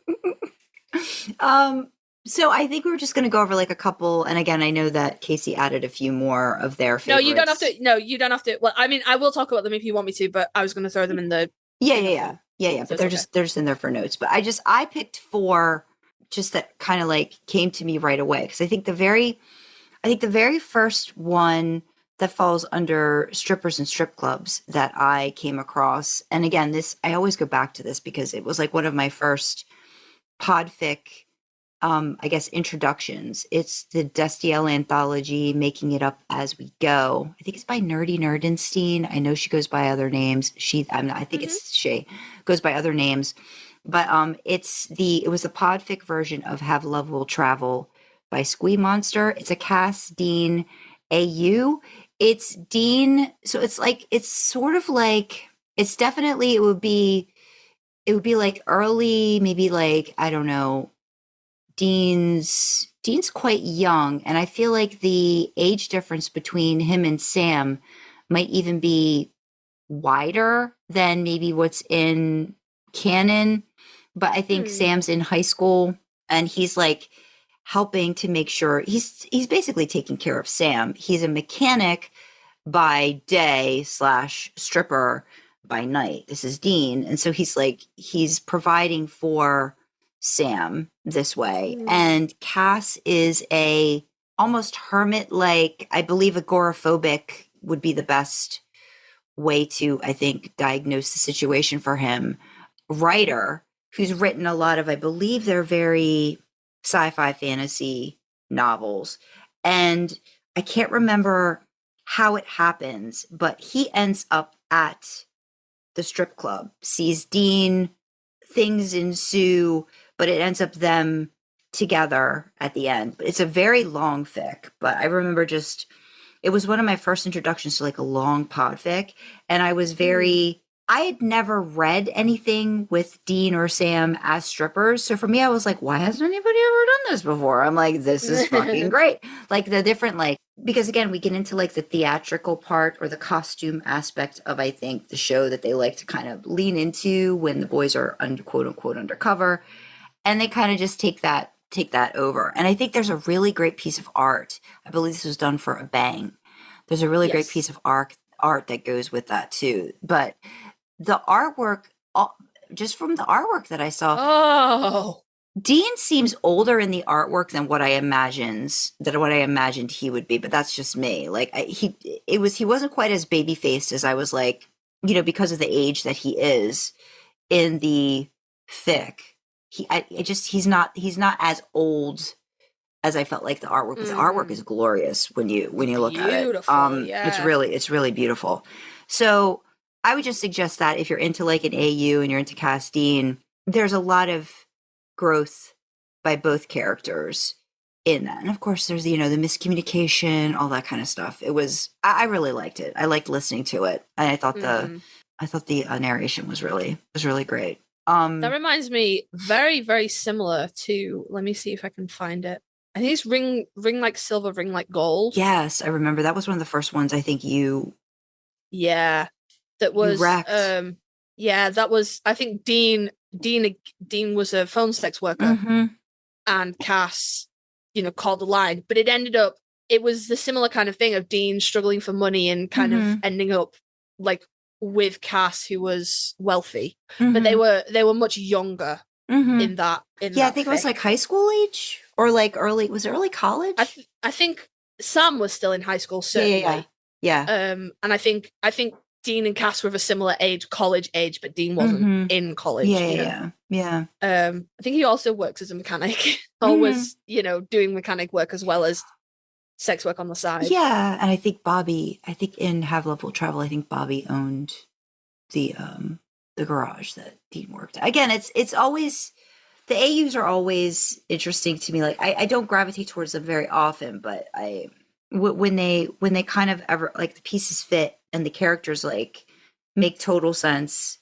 on. So I think we're just going to go over like a couple. And again, I know that Kasey added a few more of their favorites. No, you don't have to. No, you don't have to. Well, I mean, I will talk about them if you want me to, but I was going to throw them in the. Yeah. But they're just in there for notes. But I picked 4 just that kind of like came to me right away. Because I think the very first one that falls under strippers and strip clubs that I came across. And again, I always go back to this because it was like one of my first podfic, I guess, introductions. It's the Destiel anthology, Making It Up As We Go. I think it's by Nerdy Nerdenstein. I know she goes by other names. I think it's she goes by other names. But it was the podfic version of Have Love Will Travel by Squee Monster. It's a Cass Dean AU. It's Dean, so it's sort of like, it's definitely, it would be like early, maybe like, I don't know, Dean's quite young, and I feel like the age difference between him and Sam might even be wider than maybe what's in canon. But I think Sam's in high school, and he's like helping to make sure he's basically taking care of Sam. He's a mechanic by day / stripper by night. This is Dean, and so he's providing for Sam this way. And Cass is a almost hermit, like, I believe agoraphobic would be the best way to, I think, diagnose the situation for him. Writer who's written a lot of, I believe they're very sci-fi fantasy novels. And I can't remember how it happens, but he ends up at the strip club, sees Dean, things ensue, but it ends up them together at the end. But it's a very long fic, but I remember it was one of my first introductions to like a long podfic, and I was I had never read anything with Dean or Sam as strippers. So for me, I was like, why hasn't anybody ever done this before? I'm like, this is fucking great. Like the different, like, because again, we get into like the theatrical part or the costume aspect of, I think, the show that they like to kind of lean into when the boys are quote unquote undercover. And they kind of just take that over. And I think there's a really great piece of art. I believe this was done for a bang. There's a really great piece of art that goes with that too. But the artwork, just from the artwork that I saw, Dean seems older in the artwork than what I imagined he would be. But that's just me. Like he wasn't quite as baby faced as I was like, because of the age that he is in the fic. He's not as old as I felt like the artwork, but the artwork is glorious when you look at it. Beautiful, yeah. It's really beautiful. So I would just suggest that if you're into like an AU and you're into Castine, there's a lot of growth by both characters in that. And of course there's, the miscommunication, all that kind of stuff. I really liked it. I liked listening to it. And I thought the narration was really great. That reminds me very, very similar to, let me see if I can find it. I think it's Ring Like Silver, Ring Like Gold. Yes, I remember. That was one of the first ones I think you... Yeah. That was... wrecked. That was... I think Dean was a phone sex worker. And Cass, called the line. But it was the similar kind of thing of Dean struggling for money and kind of ending up like with Cass, who was wealthy. But they were much younger in that. I think it was like high school age or like early college. I think Sam was still in high school, certainly. Yeah. And I think Dean and Cass were of a similar age, college age, but Dean wasn't in college. Yeah. I think he also works as a mechanic, always, doing mechanic work as well as sex work on the side. Yeah, and I think in Have Love Will Travel, I think Bobby owned the garage that Dean worked at. Again, it's always, the AUs are always interesting to me. Like I don't gravitate towards them very often, but when they kind of ever like the pieces fit and the characters like make total sense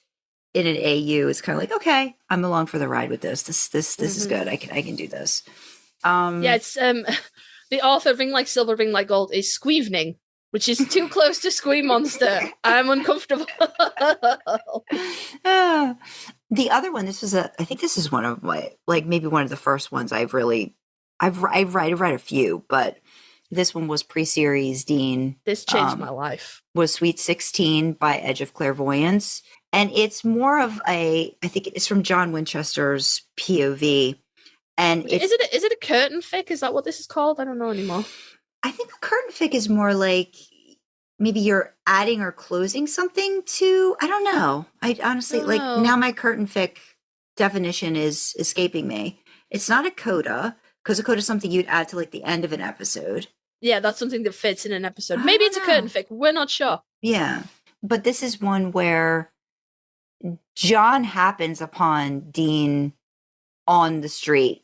in an AU, it's kind of like, okay, I'm along for the ride with this. This is good. I can do this. It's the author of Ring Like Silver, Ring Like Gold is Squeevening, which is too close to Squee Monster. I'm uncomfortable. The other one, I think this is one of my, like maybe one of the first ones I've read a few, but this one was pre-series Dean. This changed my life. Was Sweet 16 by Edge of Clairvoyance. And it's more of I think it's from John Winchester's POV. And is it a curtain fic? Is that what this is called? I don't know anymore. I think a curtain fic is more like maybe you're adding or closing something to, I don't know. I honestly, now my curtain fic definition is escaping me. It's not a coda, because a coda is something you'd add to like the end of an episode. Yeah, that's something that fits in an episode. Maybe it's a curtain fic. We're not sure. Yeah. But this is one where John happens upon Dean on the street,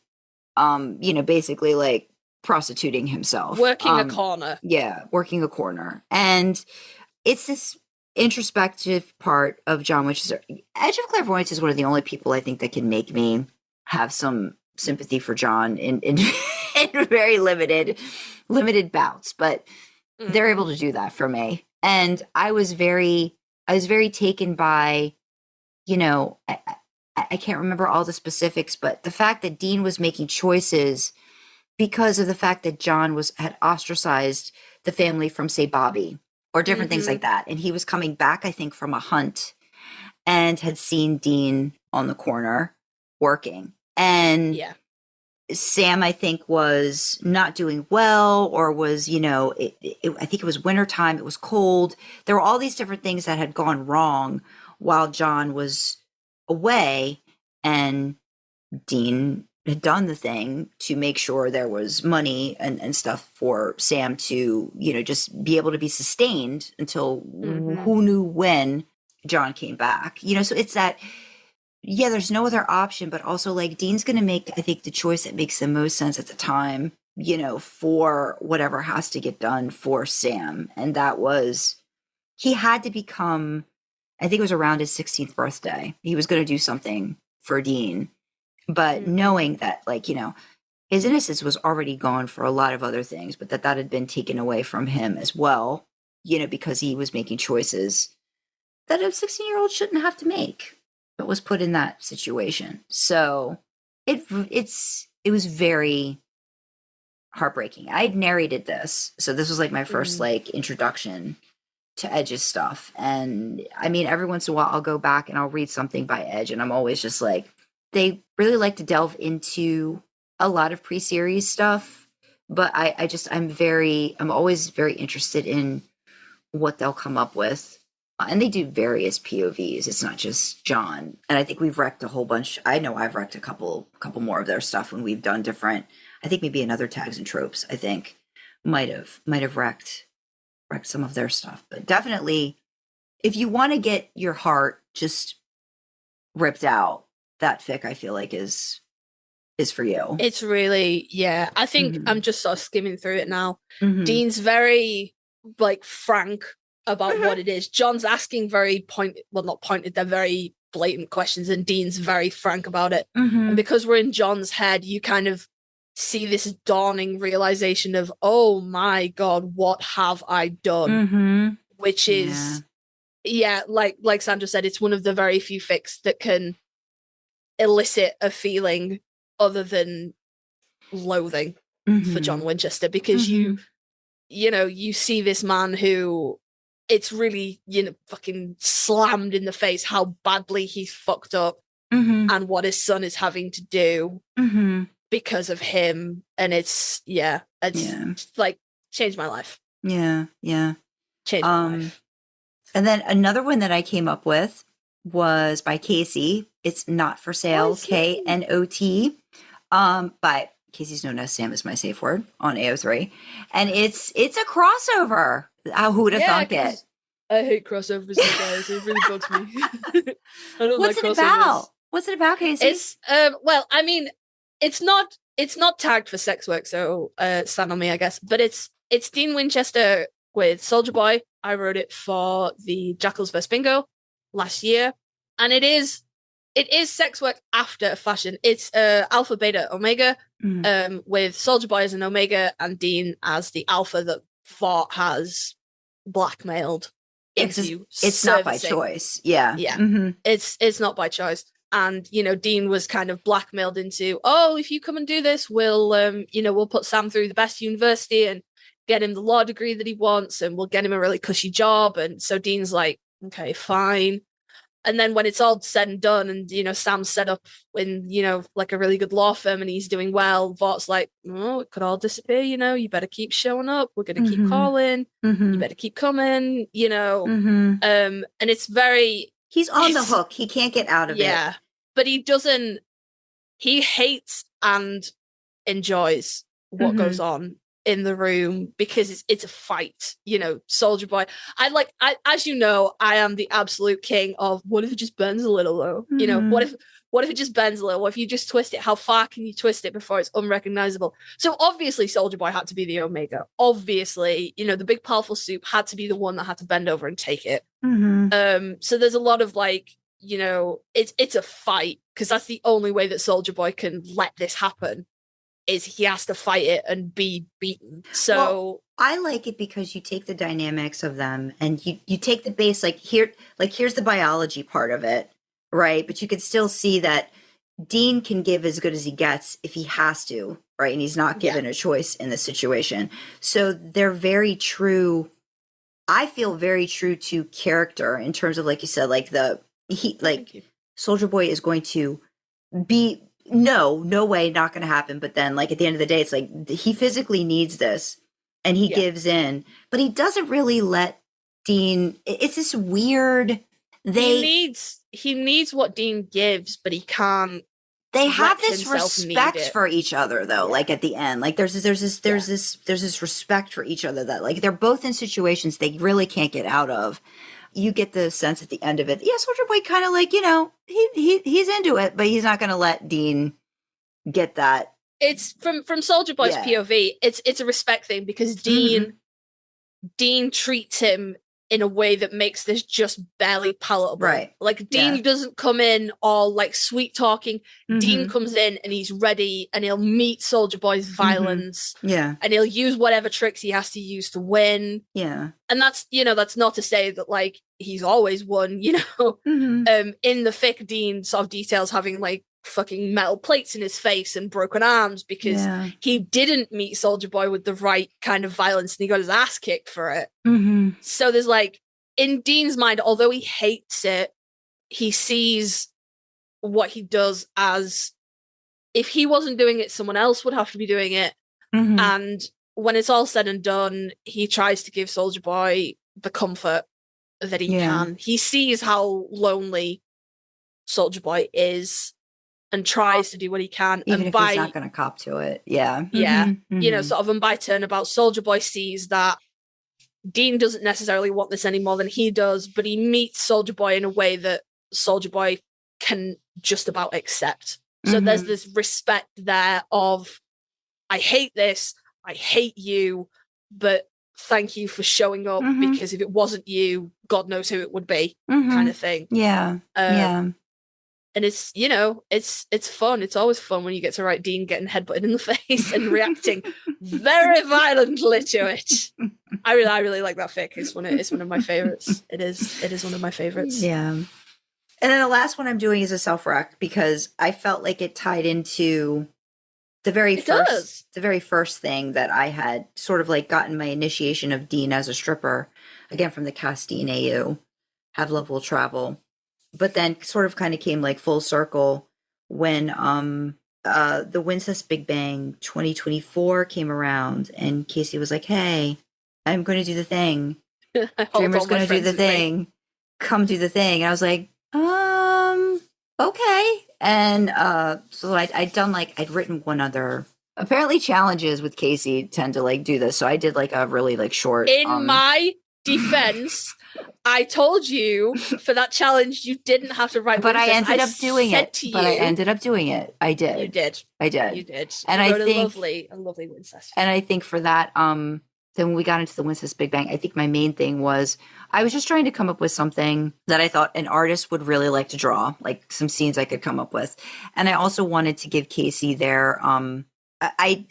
basically like prostituting himself. Working a corner. Yeah, working a corner. And it's this introspective part of John Winchester. Edge of Clairvoyance is one of the only people I think that can make me have some sympathy for John in very limited bouts, but they're able to do that for me. And I was very taken by, I can't remember all the specifics, but the fact that Dean was making choices because of the fact that John had ostracized the family from, say, Bobby or different things like that. And he was coming back, I think, from a hunt and had seen Dean on the corner working. And Sam, I think, was not doing well, or was, I think it was wintertime. It was cold. There were all these different things that had gone wrong while John was away, and Dean had done the thing to make sure there was money and stuff for Sam to, just be able to be sustained until who knew when John came back. So it's that, there's no other option, but also like Dean's going to make, I think, the choice that makes the most sense at the time, for whatever has to get done for Sam. And that was, he had to become, I think it was around his 16th birthday. He was going to do something for Dean, but knowing that, his innocence was already gone for a lot of other things, but that had been taken away from him as well, because he was making choices that a 16-year-old shouldn't have to make, but was put in that situation. So it was very heartbreaking. I'd narrated this, so this was like my first introduction to Edge's stuff. And I mean, every once in a while I'll go back and I'll read something by Edge, and I'm always just like, they really like to delve into a lot of pre-series stuff, but I'm always very interested in what they'll come up with And they do various POVs. It's not just John. And I think we've wrecked a whole bunch. I know I've wrecked a couple more of their stuff when we've done different. I think maybe another Tags and Tropes, I think, might have wrecked some of their stuff. But definitely, if you want to get your heart just ripped out, that fic I feel like is for you. It's really, yeah. I think I'm just sort of skimming through it now. Dean's very like frank about what it is. John's asking very not pointed, they're very blatant questions, and Dean's very frank about it. And because we're in John's head, you kind of see this dawning realization of, oh my God, what have I done? Which is, like Sandra said, it's one of the very few fics that can elicit a feeling other than loathing for John Winchester, because you see this man who it's really, fucking slammed in the face how badly he's fucked up and what his son is having to do because of him. And it's like changed my life. Yeah. Changed my life. And then another one that I came up with was by Kasey. It's Not For Sale, KNOT. But Kasey's known as Sam is my safe word on AO3. And it's a crossover. Who would have thought it? I hate crossovers, guys. It really bugs me. I don't What's like it crossovers. about? What's it about, Kasey? It's well, I mean, it's not tagged for sex work, so stand on me, I guess. But it's Dean Winchester with Soldier Boy. I wrote it for the Jackals vs Bingo last year, and it is sex work after fashion. It's Alpha, Beta, Omega, with Soldier Boy as an Omega and Dean as the Alpha that Fort has blackmailed into it's not by choice. Yeah. It's not by choice. And Dean was kind of blackmailed into, oh, if you come and do this, we'll we'll put Sam through the best university and get him the law degree that he wants, and we'll get him a really cushy job. And so Dean's like, okay, fine. And then when it's all said and done, and Sam's set up in like a really good law firm and he's doing well, Vort's like, oh, it could all disappear. You better keep showing up. We're gonna keep calling. You better keep coming. And it's very. He's on the hook. He can't get out of it. Yeah, but he doesn't. He hates and enjoys what goes on in the room because it's a fight. Soldier Boy. As you know, I am the absolute king of what if it just bends a little though? What if it just bends a little? What if you just twist it? How far can you twist it before it's unrecognizable? So obviously Soldier Boy had to be the Omega. Obviously, the big powerful soup had to be the one that had to bend over and take it. So there's a lot of it's a fight, because that's the only way that Soldier Boy can let this happen, is he has to fight it and be beaten. So I like it because you take the dynamics of them and you take the base, here's the biology part of it, right? But you can still see that Dean can give as good as he gets if he has to, right? And he's not given a choice in this situation. So they're very true. I feel very true to character in terms of, like you said, Soldier Boy is going to be, no way, not going to happen. But then, at the end of the day, it's like he physically needs this and he gives in, but he doesn't really let Dean. It's this weird. He needs what Dean gives, but he can't. They have this respect for each other, though. At the end, there's this respect for each other that they're both in situations they really can't get out of. You get the sense at the end of it, Soldier Boy kind of he's into it, but he's not going to let Dean get that. It's from Soldier Boy's POV. It's a respect thing, because Dean treats him in a way that makes this just barely palatable. Right. Dean doesn't come in all sweet talking. Dean comes in and he's ready, and he'll meet Soldier Boy's violence. Yeah. And he'll use whatever tricks he has to use to win. Yeah. And that's not to say that he's always won, in the fic, Dean sort of details having fucking metal plates in his face and broken arms because he didn't meet Soldier Boy with the right kind of violence, and he got his ass kicked for it. So there's in Dean's mind, although he hates it, he sees what he does as, if he wasn't doing it, someone else would have to be doing it. And when it's all said and done, he tries to give Soldier Boy the comfort that he can. He sees how lonely Soldier Boy is and tries to do what he can. Even and if he's not going to cop to it. Yeah. Yeah. You know, sort of, and by turnabout, Soldier Boy sees that Dean doesn't necessarily want this any more than he does, but he meets Soldier Boy in a way that Soldier Boy can just about accept. So there's this respect there of, I hate this, I hate you, but thank you for showing up, because if it wasn't you, God knows who it would be, kind of thing. Yeah. And it's, you know, it's fun. It's always fun when you get to write Dean getting headbutted in the face and reacting very violently to it. I really like that fic. It's one of my favorites. It is one of my favorites. Yeah. And then the last one I'm doing is a self-rec, because I felt like it tied into the very first thing that I had sort of like gotten my initiation of Dean as a stripper, again from the Castine AU, Have Love Will Travel. But then sort of kind of came like full circle when the Wincest Big Bang 2024 came around, and Kasey was like, hey, I'm going to do the thing. Dreamer's going to do the thing. Come do the thing. And I was like, okay. And so I'd written one other. Apparently challenges with Kasey tend to like do this. So I did like a really like short. In my defense, I told you for that challenge you didn't have to write. But I ended up doing it. I ended up doing it. I did. You did. I did. You did. And you I think a lovely Wincest. And I think for that, then when we got into the Wincest Big Bang, I think my main thing was I was just trying to come up with something that I thought an artist would really like to draw, like some scenes I could come up with. And I also wanted to give Kasey their I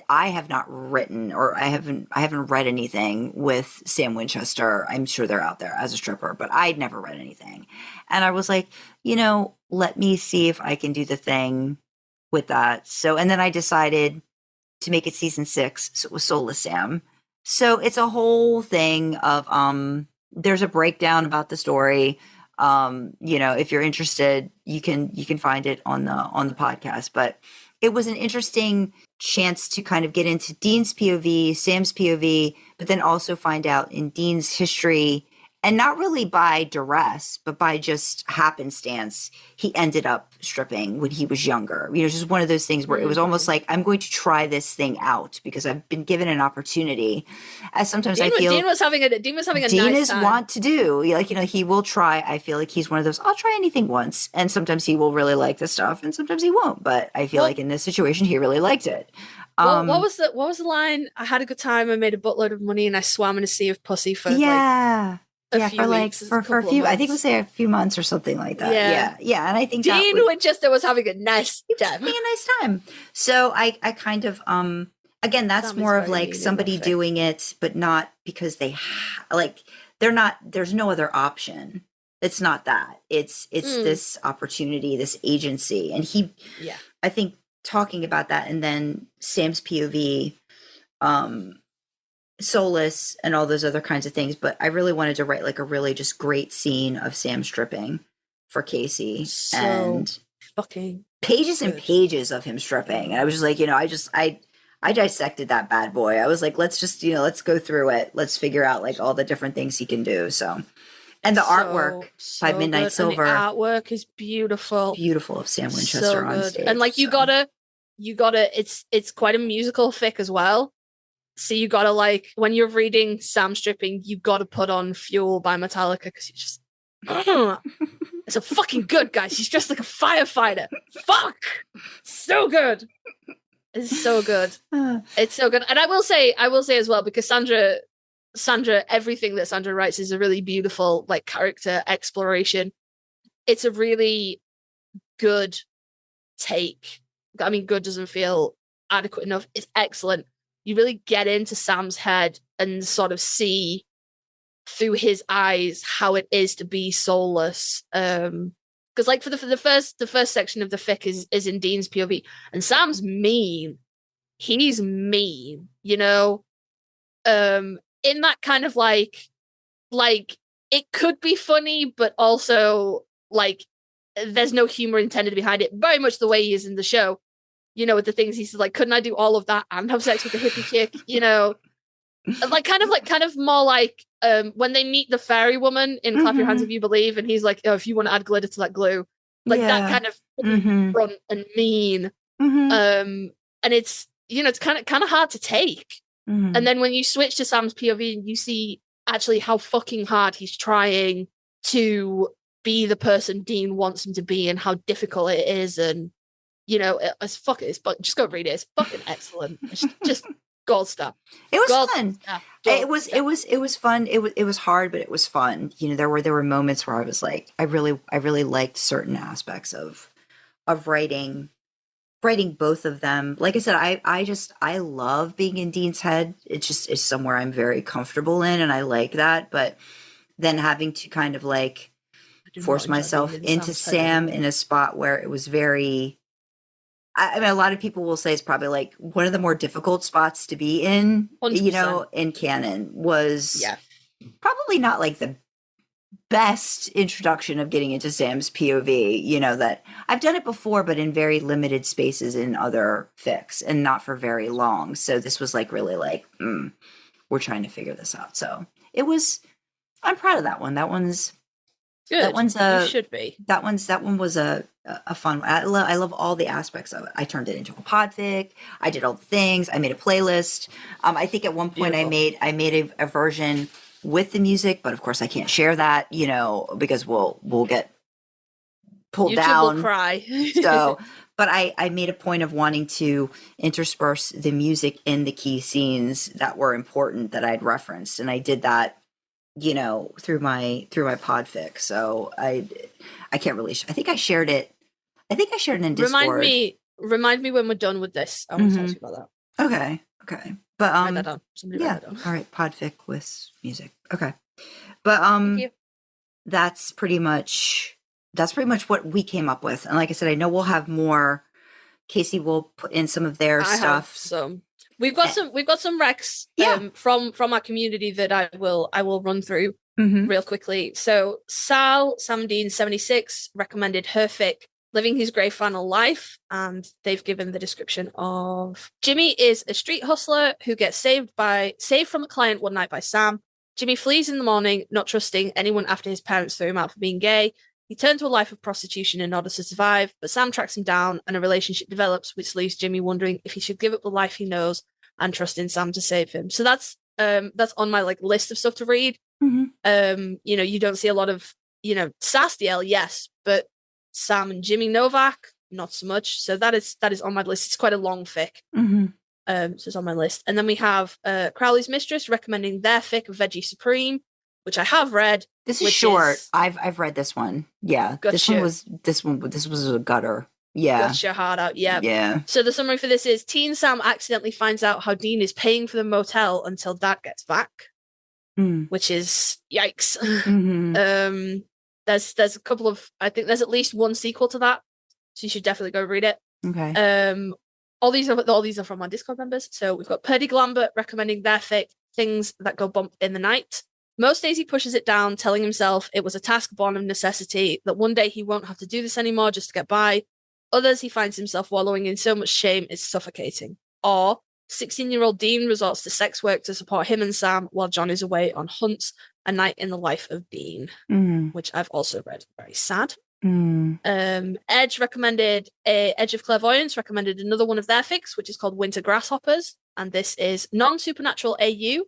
have not written, or I haven't read anything with Sam Winchester. I'm sure they're out there as a stripper, but I'd never read anything. And I was like, you know, let me see if I can do the thing with that. So, and then I decided to make it season 6. So it was Soulless Sam. So it's a whole thing of, there's a breakdown about the story. You know, if you're interested, you can find it on the podcast, but it was an interesting chance to kind of get into Dean's POV, Sam's POV, but then also find out in Dean's history, and not really by duress, but by just happenstance, he ended up stripping when he was younger. You know, just one of those things where it was almost like, I'm going to try this thing out because I've been given an opportunity. As sometimes I feel Dean was having a Dean nice time. Want to do, like, you know, he will try. I feel like he's one of those, I'll try anything once. And sometimes he will really like the stuff and sometimes he won't. But I feel like in this situation, he really liked it. What was the line? I had a good time. I made a buttload of money and I swam in a sea of pussy for a few weeks, for a few, I think we'll say a few months or something like that. Yeah. And I think Dean Winchester was having a nice time. Having a nice time. So I kind of, again, that's more of like somebody doing it, but not because there's no other option. It's not that. It's this opportunity, this agency. And I think talking about that, and then Sam's POV, Soulless and all those other kinds of things, but I really wanted to write like a really just great scene of Sam stripping for Kasey, and fucking pages and pages of him stripping. And I was just like, you know, I dissected that bad boy. I was like, let's just, you know, let's go through it. Let's figure out like all the different things he can do. So, and the artwork by Midnight Silver, and the artwork is beautiful of Sam Winchester on stage. And like you gotta, it's quite a musical fic as well. So you gotta, like, when you're reading Sam stripping, you gotta put on Fuel by Metallica, because you just it's so fucking good, guys. She's dressed like a firefighter. Fuck, so good. It's so good. It's so good. And I will say as well, because Sandra, everything that Sandra writes is a really beautiful like character exploration. It's a really good take. I mean, good doesn't feel adequate enough. It's excellent. You really get into Sam's head and sort of see through his eyes how it is to be soulless. Because like for the first section of the fic is in Dean's POV, and Sam's mean. He's mean, you know. In that kind of like it could be funny, but also like there's no humor intended behind it. Very much the way he is in the show. You know, with the things he's like, couldn't I do all of that and have sex with a hippie chick? You know, like kind of more like when they meet the fairy woman in Clap Your Hands If You Believe, and he's like, oh, if you want to add glitter to that glue, like that kind of front and mean. And it's, it's kind of hard to take. And then when you switch to Sam's POV and you see actually how fucking hard he's trying to be the person Dean wants him to be and how difficult it is, and just go read it. It's fucking excellent. It's just gold star. It was fun. It was fun. It was hard, but it was fun. There were moments where I was like, I really liked certain aspects of writing both of them. Like I said, I love being in Dean's head. It's somewhere I'm very comfortable in, and I like that. But then having to kind of like force myself into Sam in a spot where it was very, I mean, a lot of people will say it's probably like one of the more difficult spots to be in, 100%. In canon was probably not like the best introduction of getting into Sam's POV, that I've done it before, but in very limited spaces in other fics and not for very long. So this was like really like, we're trying to figure this out. So I'm proud of that one. That one's good. That one's you should be. That one was a fun. I love all the aspects of it. I turned it into a podfic. I did all the things. I made a playlist. I think at one point Beautiful. I made a version with the music, but of course I can't share that, because we'll get pulled YouTube down. Will cry. So, but I made a point of wanting to intersperse the music in the key scenes that were important that I'd referenced, and I did that, through my podfic. So I can't really. I think I shared it. in Discord. Remind me when we're done with this. I want to talk to you about that. Okay. But write that down. Somebody write that down. All right, podfic with music. Okay. But that's pretty much what we came up with. And like I said, I know we'll have more. Kasey will put in some of their stuff. We've got some recs from our community that I will run through real quickly. So Sam Dean 76 recommended her fic, Living His Grey Flannel Life, and they've given the description of Jimmy is a street hustler who gets saved from a client one night by Sam. Jimmy flees in the morning, not trusting anyone after his parents threw him out for being gay. He turned to a life of prostitution in order to survive, but Sam tracks him down and a relationship develops, which leaves Jimmy wondering if he should give up the life he knows and trust in Sam to save him. So that's on my list of stuff to read. You don't see a lot of, Sastiel, yes, but Sam and Jimmy Novak, not so much. So that is on my list. It's quite a long fic. So it's on my list. And then we have Crowley's Mistress recommending their fic, Veggie Supreme, which I have read. This is short. I've read this one. Yeah. This was a gutter. Yeah. Got your heart out. Yeah. Yeah. So the summary for this is Teen Sam accidentally finds out how Dean is paying for the motel until Dad gets back. Which is yikes. There's a couple of, I think there's at least one sequel to that, so you should definitely go read it. Okay. All these are from our Discord members. So we've got Purdy Glambert recommending their fic, Things That Go Bump in the Night. Most days he pushes it down, telling himself it was a task born of necessity, that one day he won't have to do this anymore just to get by. Others he finds himself wallowing in so much shame it's suffocating. Or 16-year-old Dean resorts to sex work to support him and Sam while John is away on hunts. A Night in the Life of Dean, which I've also read. Very sad. Edge of Clairvoyance recommended another one of their fics, which is called Winter Grasshoppers, and this is non-supernatural AU.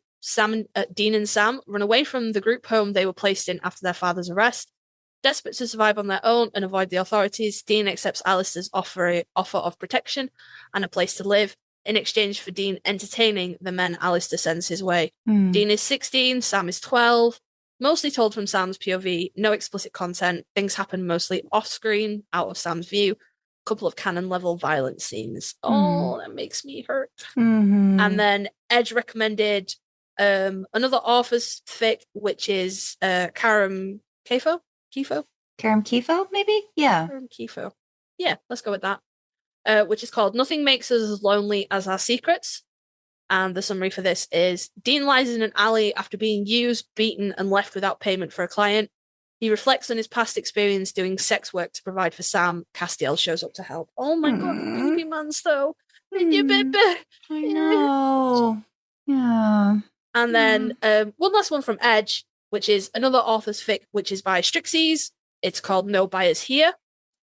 Dean and Sam run away from the group home they were placed in after their father's arrest. Desperate to survive on their own and avoid the authorities, Dean accepts Alistair's offer of protection and a place to live in exchange for Dean entertaining the men Alistair sends his way. Dean is 16, Sam is 12. Mostly told from Sam's POV, no explicit content. Things happen mostly off-screen, out of Sam's view. A couple of canon-level violent scenes. Oh, that makes me hurt. And then Edge recommended another author's fic, which is Karam Kefo? Karam Kefo, maybe? Yeah. Karam Kefo. Yeah, let's go with that. Which is called Nothing Makes Us as Lonely as Our Secrets. And the summary for this is Dean lies in an alley after being used, beaten, and left without payment for a client. He reflects on his past experience doing sex work to provide for Sam. Castiel shows up to help. Oh my god, baby man's though. You baby. I know. Yeah. And then one last one from Edge, which is another author's fic, which is by Strixes. It's called No Bias Here.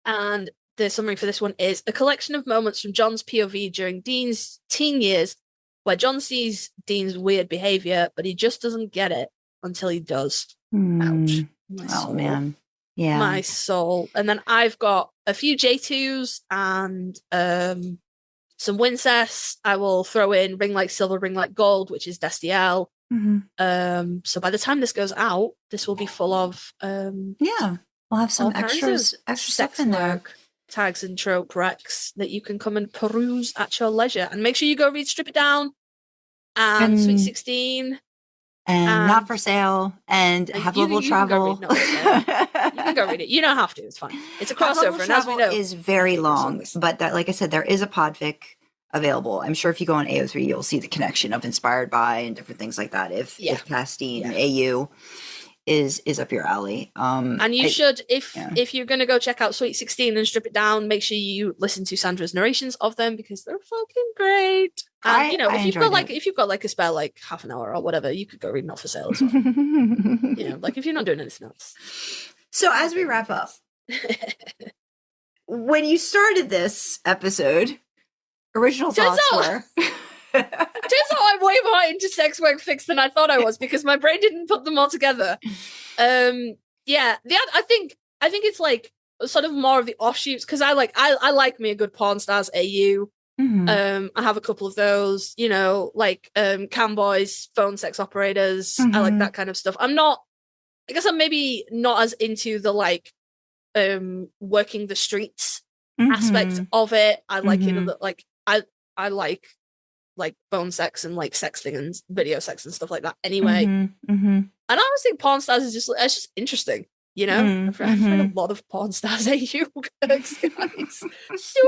And the summary for this one is a collection of moments from John's POV during Dean's teen years, where John sees Dean's weird behavior, but he just doesn't get it until he does. Ouch. My soul. Man. Yeah. My soul. And then I've got a few J2s and some Wincest. I will throw in Ring Like Silver, Ring Like Gold, which is Destiel. So by the time this goes out, this will be full of we'll have some extra stuff in there. Tags and Trope Recs that you can come and peruse at your leisure. And make sure you go read Strip It Down and Sweet 16. And Not For Sale and Have Level Travel. You can go read it. You don't have to. It's fine. It's a crossover. And as we know, is very long. But that, like I said, there is a podfic available. I'm sure if you go on AO3, you'll see the connection of Inspired By and different things like that. If Castine AU is up your alley. And you should, if you're going to go check out Sweet 16 and Strip It Down, make sure you listen to Sandra's narrations of them because they're fucking great. And if you've got like a spare like half an hour or whatever, you could go read Not For Sale as well. Like if you're not doing anything else. So as we wrap up, when you started this episode, original thoughts were. Turns out I'm way more into sex work fics than I thought I was because my brain didn't put them all together. I think it's like sort of more of the offshoots because I like me a good porn stars AU. I have a couple of those, like cam boys, phone sex operators. I like that kind of stuff. I guess I'm maybe not as into the like working the streets aspect of it. I like it like I like phone sex and like sexting and video sex and stuff like that anyway. And I always think porn stars is just interesting, I've read a lot of porn stars AU guys. So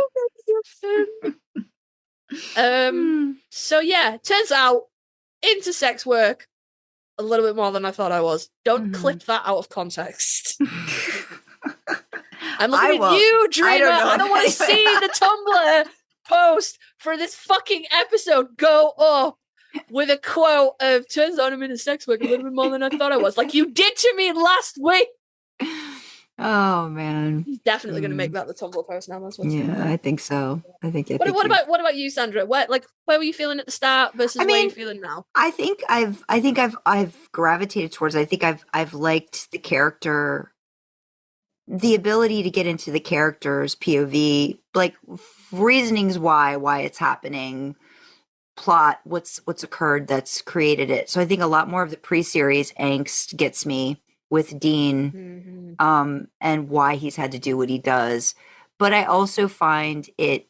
so yeah, turns out into sex work a little bit more than I thought I was. Don't clip that out of context. I'm looking at you, Dreamer. I don't want to see the Tumblr post for this fucking episode go up with a quote of turns out I'm into sex work a little bit more than I thought I was. Like you did to me last week. Oh man. He's definitely gonna make that the Tumblr post now. That's what's I think so. What about you, Sandra? Where were you feeling at the start versus where you feeling now? I think I've gravitated towards I've liked the character, the ability to get into the character's POV, like reasonings why it's happening, plot, what's occurred that's created it. So I think a lot more of the pre-series angst gets me with Dean, and why he's had to do what he does. But I also find it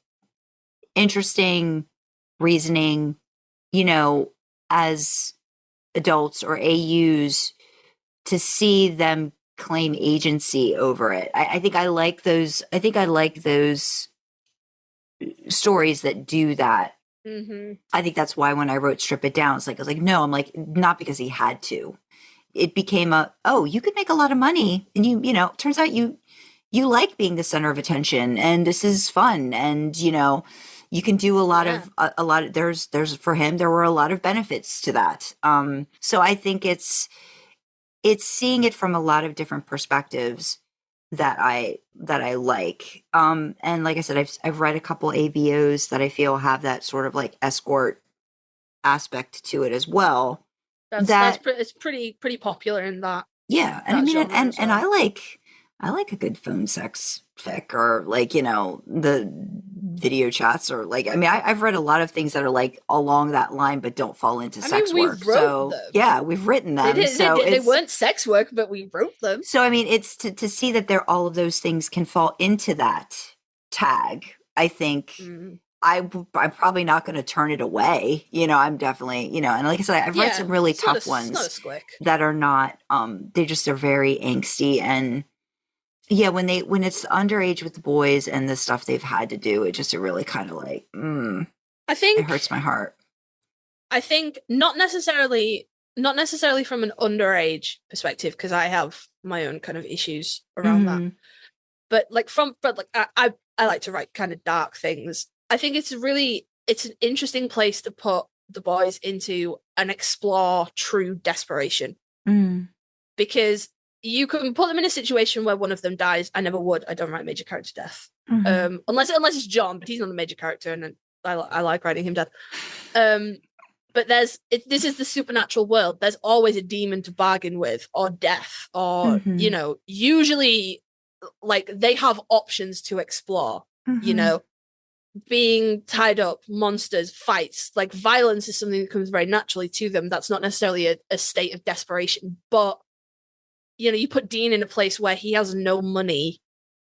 interesting reasoning, as adults or AUs to see them claim agency over it. I think I like those stories that do that. I think that's why when I wrote Strip It Down, I was like, no, I'm like, not because he had to. It became you could make a lot of money, and it turns out you like being the center of attention, and this is fun, and you can do a lot of there's for him there were a lot of benefits to that. So I think it's seeing it from a lot of different perspectives that I like. And like I said, I've read a couple AVOs that I feel have that sort of like escort aspect to it as well. It's pretty popular in that. Yeah, and and I like a good phone sex fic, or like the video chats, or like I've read a lot of things that are like along that line, but don't fall into sex work. So them. Yeah, we've written them. They weren't sex work, but we wrote them. So it's to see that all of those things can fall into that tag. I think. I'm probably not going to turn it away. I'm definitely, and like I said, I've read some really tough ones that are not, they're very angsty. And yeah, when it's underage with the boys and the stuff they've had to do, it really kind of like, I think it hurts my heart. I think not necessarily from an underage perspective, because I have my own kind of issues around that. But I like to write kind of dark things. I think it's an interesting place to put the boys into and explore true desperation. Because you can put them in a situation where one of them dies. I never would. I don't write major character death. Unless it's John, but he's not a major character, and I like writing him dead. But this is the supernatural world. There's always a demon to bargain with, or death, or usually like they have options to explore. Being tied up, monsters, fights, like violence is something that comes very naturally to them. That's not necessarily a state of desperation, but you put Dean in a place where he has no money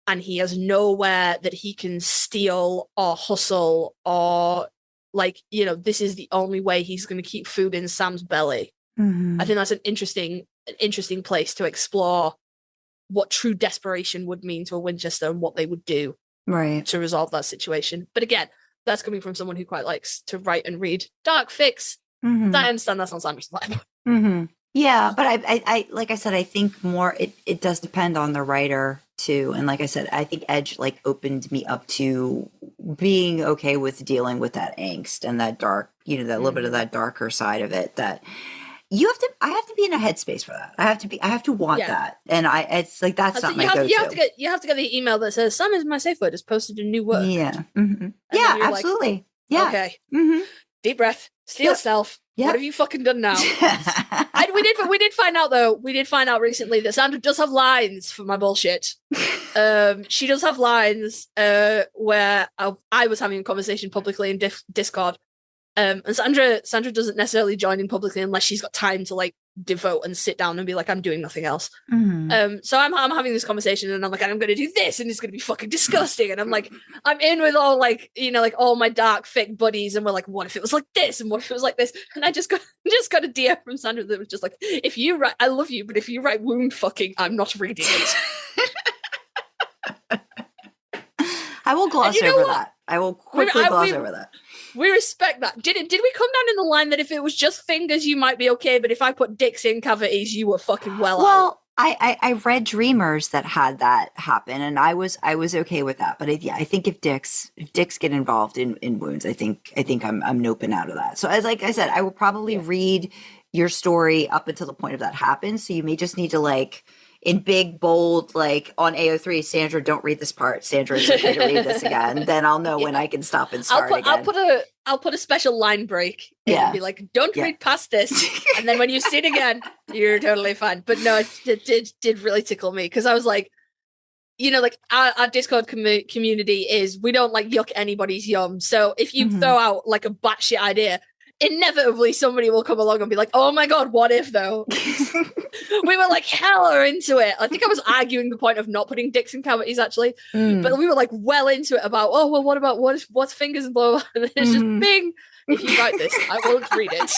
and he has nowhere that he can steal or hustle, or this is the only way he's going to keep food in Sam's belly. I think that's an interesting place to explore what true desperation would mean to a Winchester and what they would do to resolve that situation. But again, that's coming from someone who quite likes to write and read dark fics. I understand that's not Sandra's vibe. Yeah, but I like I said, I think more it does depend on the writer too. And like I said, I think Edge opened me up to being okay with dealing with that angst and that dark, that little bit of that darker side of it. That I have to be in a headspace for that. I have to want that. And it's like that's not my go-to. You have to get the email that says Sam is my safe word has posted a new work. Yeah. Yeah, absolutely. Yeah. Okay. Deep breath. Steel self. Yep. What have you fucking done now? We did find out though. We did find out recently that Sandra does have lines for my bullshit. She does have lines where I was having a conversation publicly in Discord, and Sandra doesn't necessarily join in publicly unless she's got time to devote and sit down and be like, I'm doing nothing else. So I'm having this conversation and I'm like, I'm going to do this and it's going to be fucking disgusting. And I'm like, I'm in with all all my dark fic buddies, and we're like, what if it was like this and what if it was like this? And I just got a DM from Sandra that was just like, if you write, I love you, but if you write wound fucking, I'm not reading it. I will gloss over that. I will quickly gloss over that. We respect that. Did we come down in the line that if it was just fingers, you might be okay, but if I put dicks in cavities, you were fucking out? I read Dreamers that had that happen, and I was okay with that. But I think if dicks get involved in wounds, I think I'm noping out of that. So as like I said, I will probably read your story up until the point of that happens. So you may just need to in big, bold, on AO3, Sandra, don't read this part. Sandra, it's okay to read this again. Then I'll know when I can stop and start again. I'll put a special line break and be like, don't read past this. And then when you see it again, you're totally fine. But no, it did really tickle me because I was like, our Discord community is, we don't yuck anybody's yum. So if you throw out a batshit idea, inevitably somebody will come along and be like, oh my god, what if though? We were hella into it. I think I was arguing the point of not putting dicks in cavities actually, but we were well into it about, oh well, what about what's fingers and blah blah, and it's just bing, if you write this I won't read it.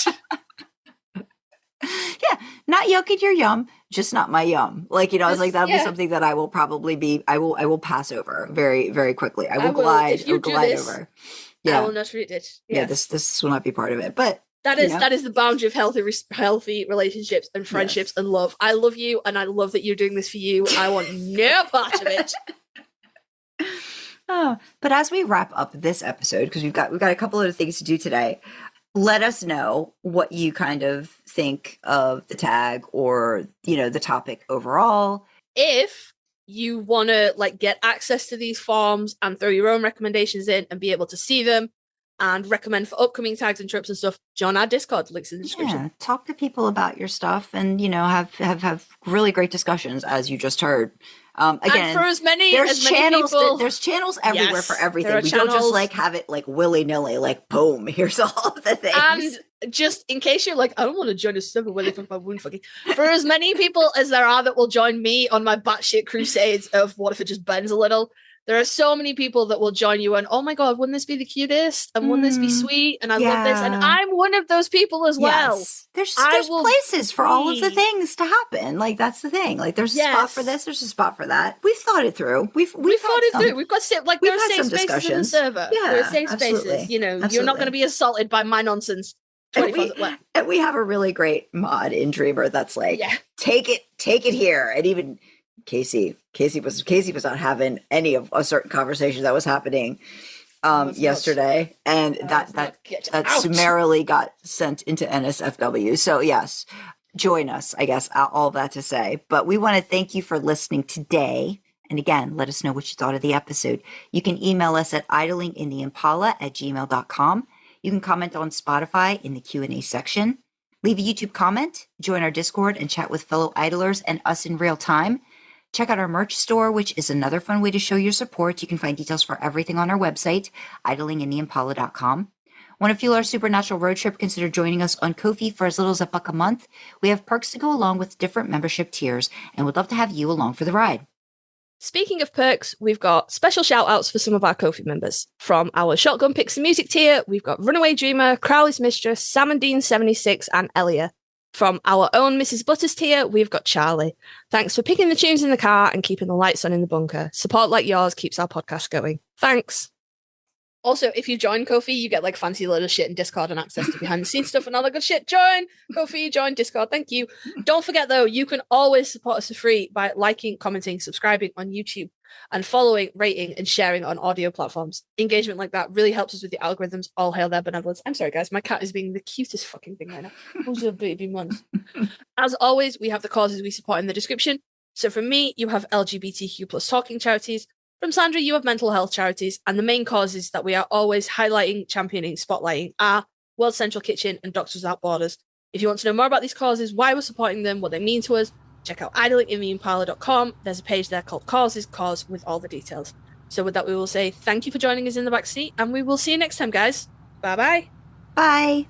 Yeah, not yucking your yum, just not my yum. I was like, that'll be something that I will probably I will pass over very, very quickly. I will glide over. Yeah. I will not read it. Yes. Yeah, this will not be part of it. But that is the boundary of healthy relationships and friendships and love. I love you, and I love that you're doing this for you. I want no part of it. Oh, but as we wrap up this episode, because we've got a couple of things to do today, let us know what you kind of think of the tag or the topic overall. If you want to get access to these forms and throw your own recommendations in and be able to see them and recommend for upcoming tags and tropes and stuff, join our Discord, links in the description. Yeah, talk to people about your stuff and have really great discussions, as you just heard. Again, and for as many channels people, there's channels everywhere for everything. We don't just have it willy-nilly, boom, here's all of the things. And just in case you're I don't want to join a server where they talk about wound fucking, for as many people as there are that will join me on my batshit crusades of what if it just bends a little, there are so many people that will join you and, oh my god, wouldn't this be the cutest? And wouldn't this be sweet? And I love this. And I'm one of those people as well. There's places for all of the things to happen. That's the thing. There's a spot for this, there's a spot for that. We've thought it through. We've thought it through. We've got there are safe spaces in the server. Yeah, there are safe spaces. You're not going to be assaulted by my nonsense. And we have a really great mod in Dreamer that's take it here. And even Kasey was not having any of a certain conversation that was happening yesterday, and that summarily got sent into NSFW. So yes, join us, I guess, all that to say. But we want to thank you for listening today. And again, let us know what you thought of the episode. You can email us at idlingintheimpala@gmail.com. You can comment on Spotify in the Q&A section. Leave a YouTube comment, join our Discord, and chat with fellow idlers and us in real time. Check out our merch store, which is another fun way to show your support. You can find details for everything on our website, idlingintheimpala.com. Want to fuel our supernatural road trip? Consider joining us on Ko-fi for as little as $1 a month. We have perks to go along with different membership tiers, and would love to have you along for the ride. Speaking of perks, we've got special shout-outs for some of our Ko-fi members. From our Shotgun Picks and Music tier, we've got Runaway Dreamer, Crowley's Mistress, Sam and Dean 76, and Elia. From our own Mrs. Butters tier, we've got Charlie. Thanks for picking the tunes in the car and keeping the lights on in the bunker. Support like yours keeps our podcast going. Thanks. Also, if you join Ko-fi, you get like fancy load of shit in Discord and access to behind the scenes stuff and all that good shit. Join Ko-fi, join Discord. Thank you. Don't forget though, you can always support us for free by liking, commenting, subscribing on YouTube, and following, rating, and sharing on audio platforms. Engagement like that really helps us with the algorithms. All hail their benevolence. I'm sorry, guys. My cat is being the cutest fucking thing right now. Who's a baby month? As always, we have the causes we support in the description. So from me, you have LGBTQ plus talking charities. From Sandra, you have mental health charities, and the main causes that we are always highlighting, championing, spotlighting are World Central Kitchen and Doctors Without Borders. If you want to know more about these causes, why we're supporting them, what they mean to us, check out idlingintheimpala.com. There's a page there called Causes, Cause, with all the details. So with that, we will say thank you for joining us in the back seat, and we will see you next time, guys. Bye-bye. Bye.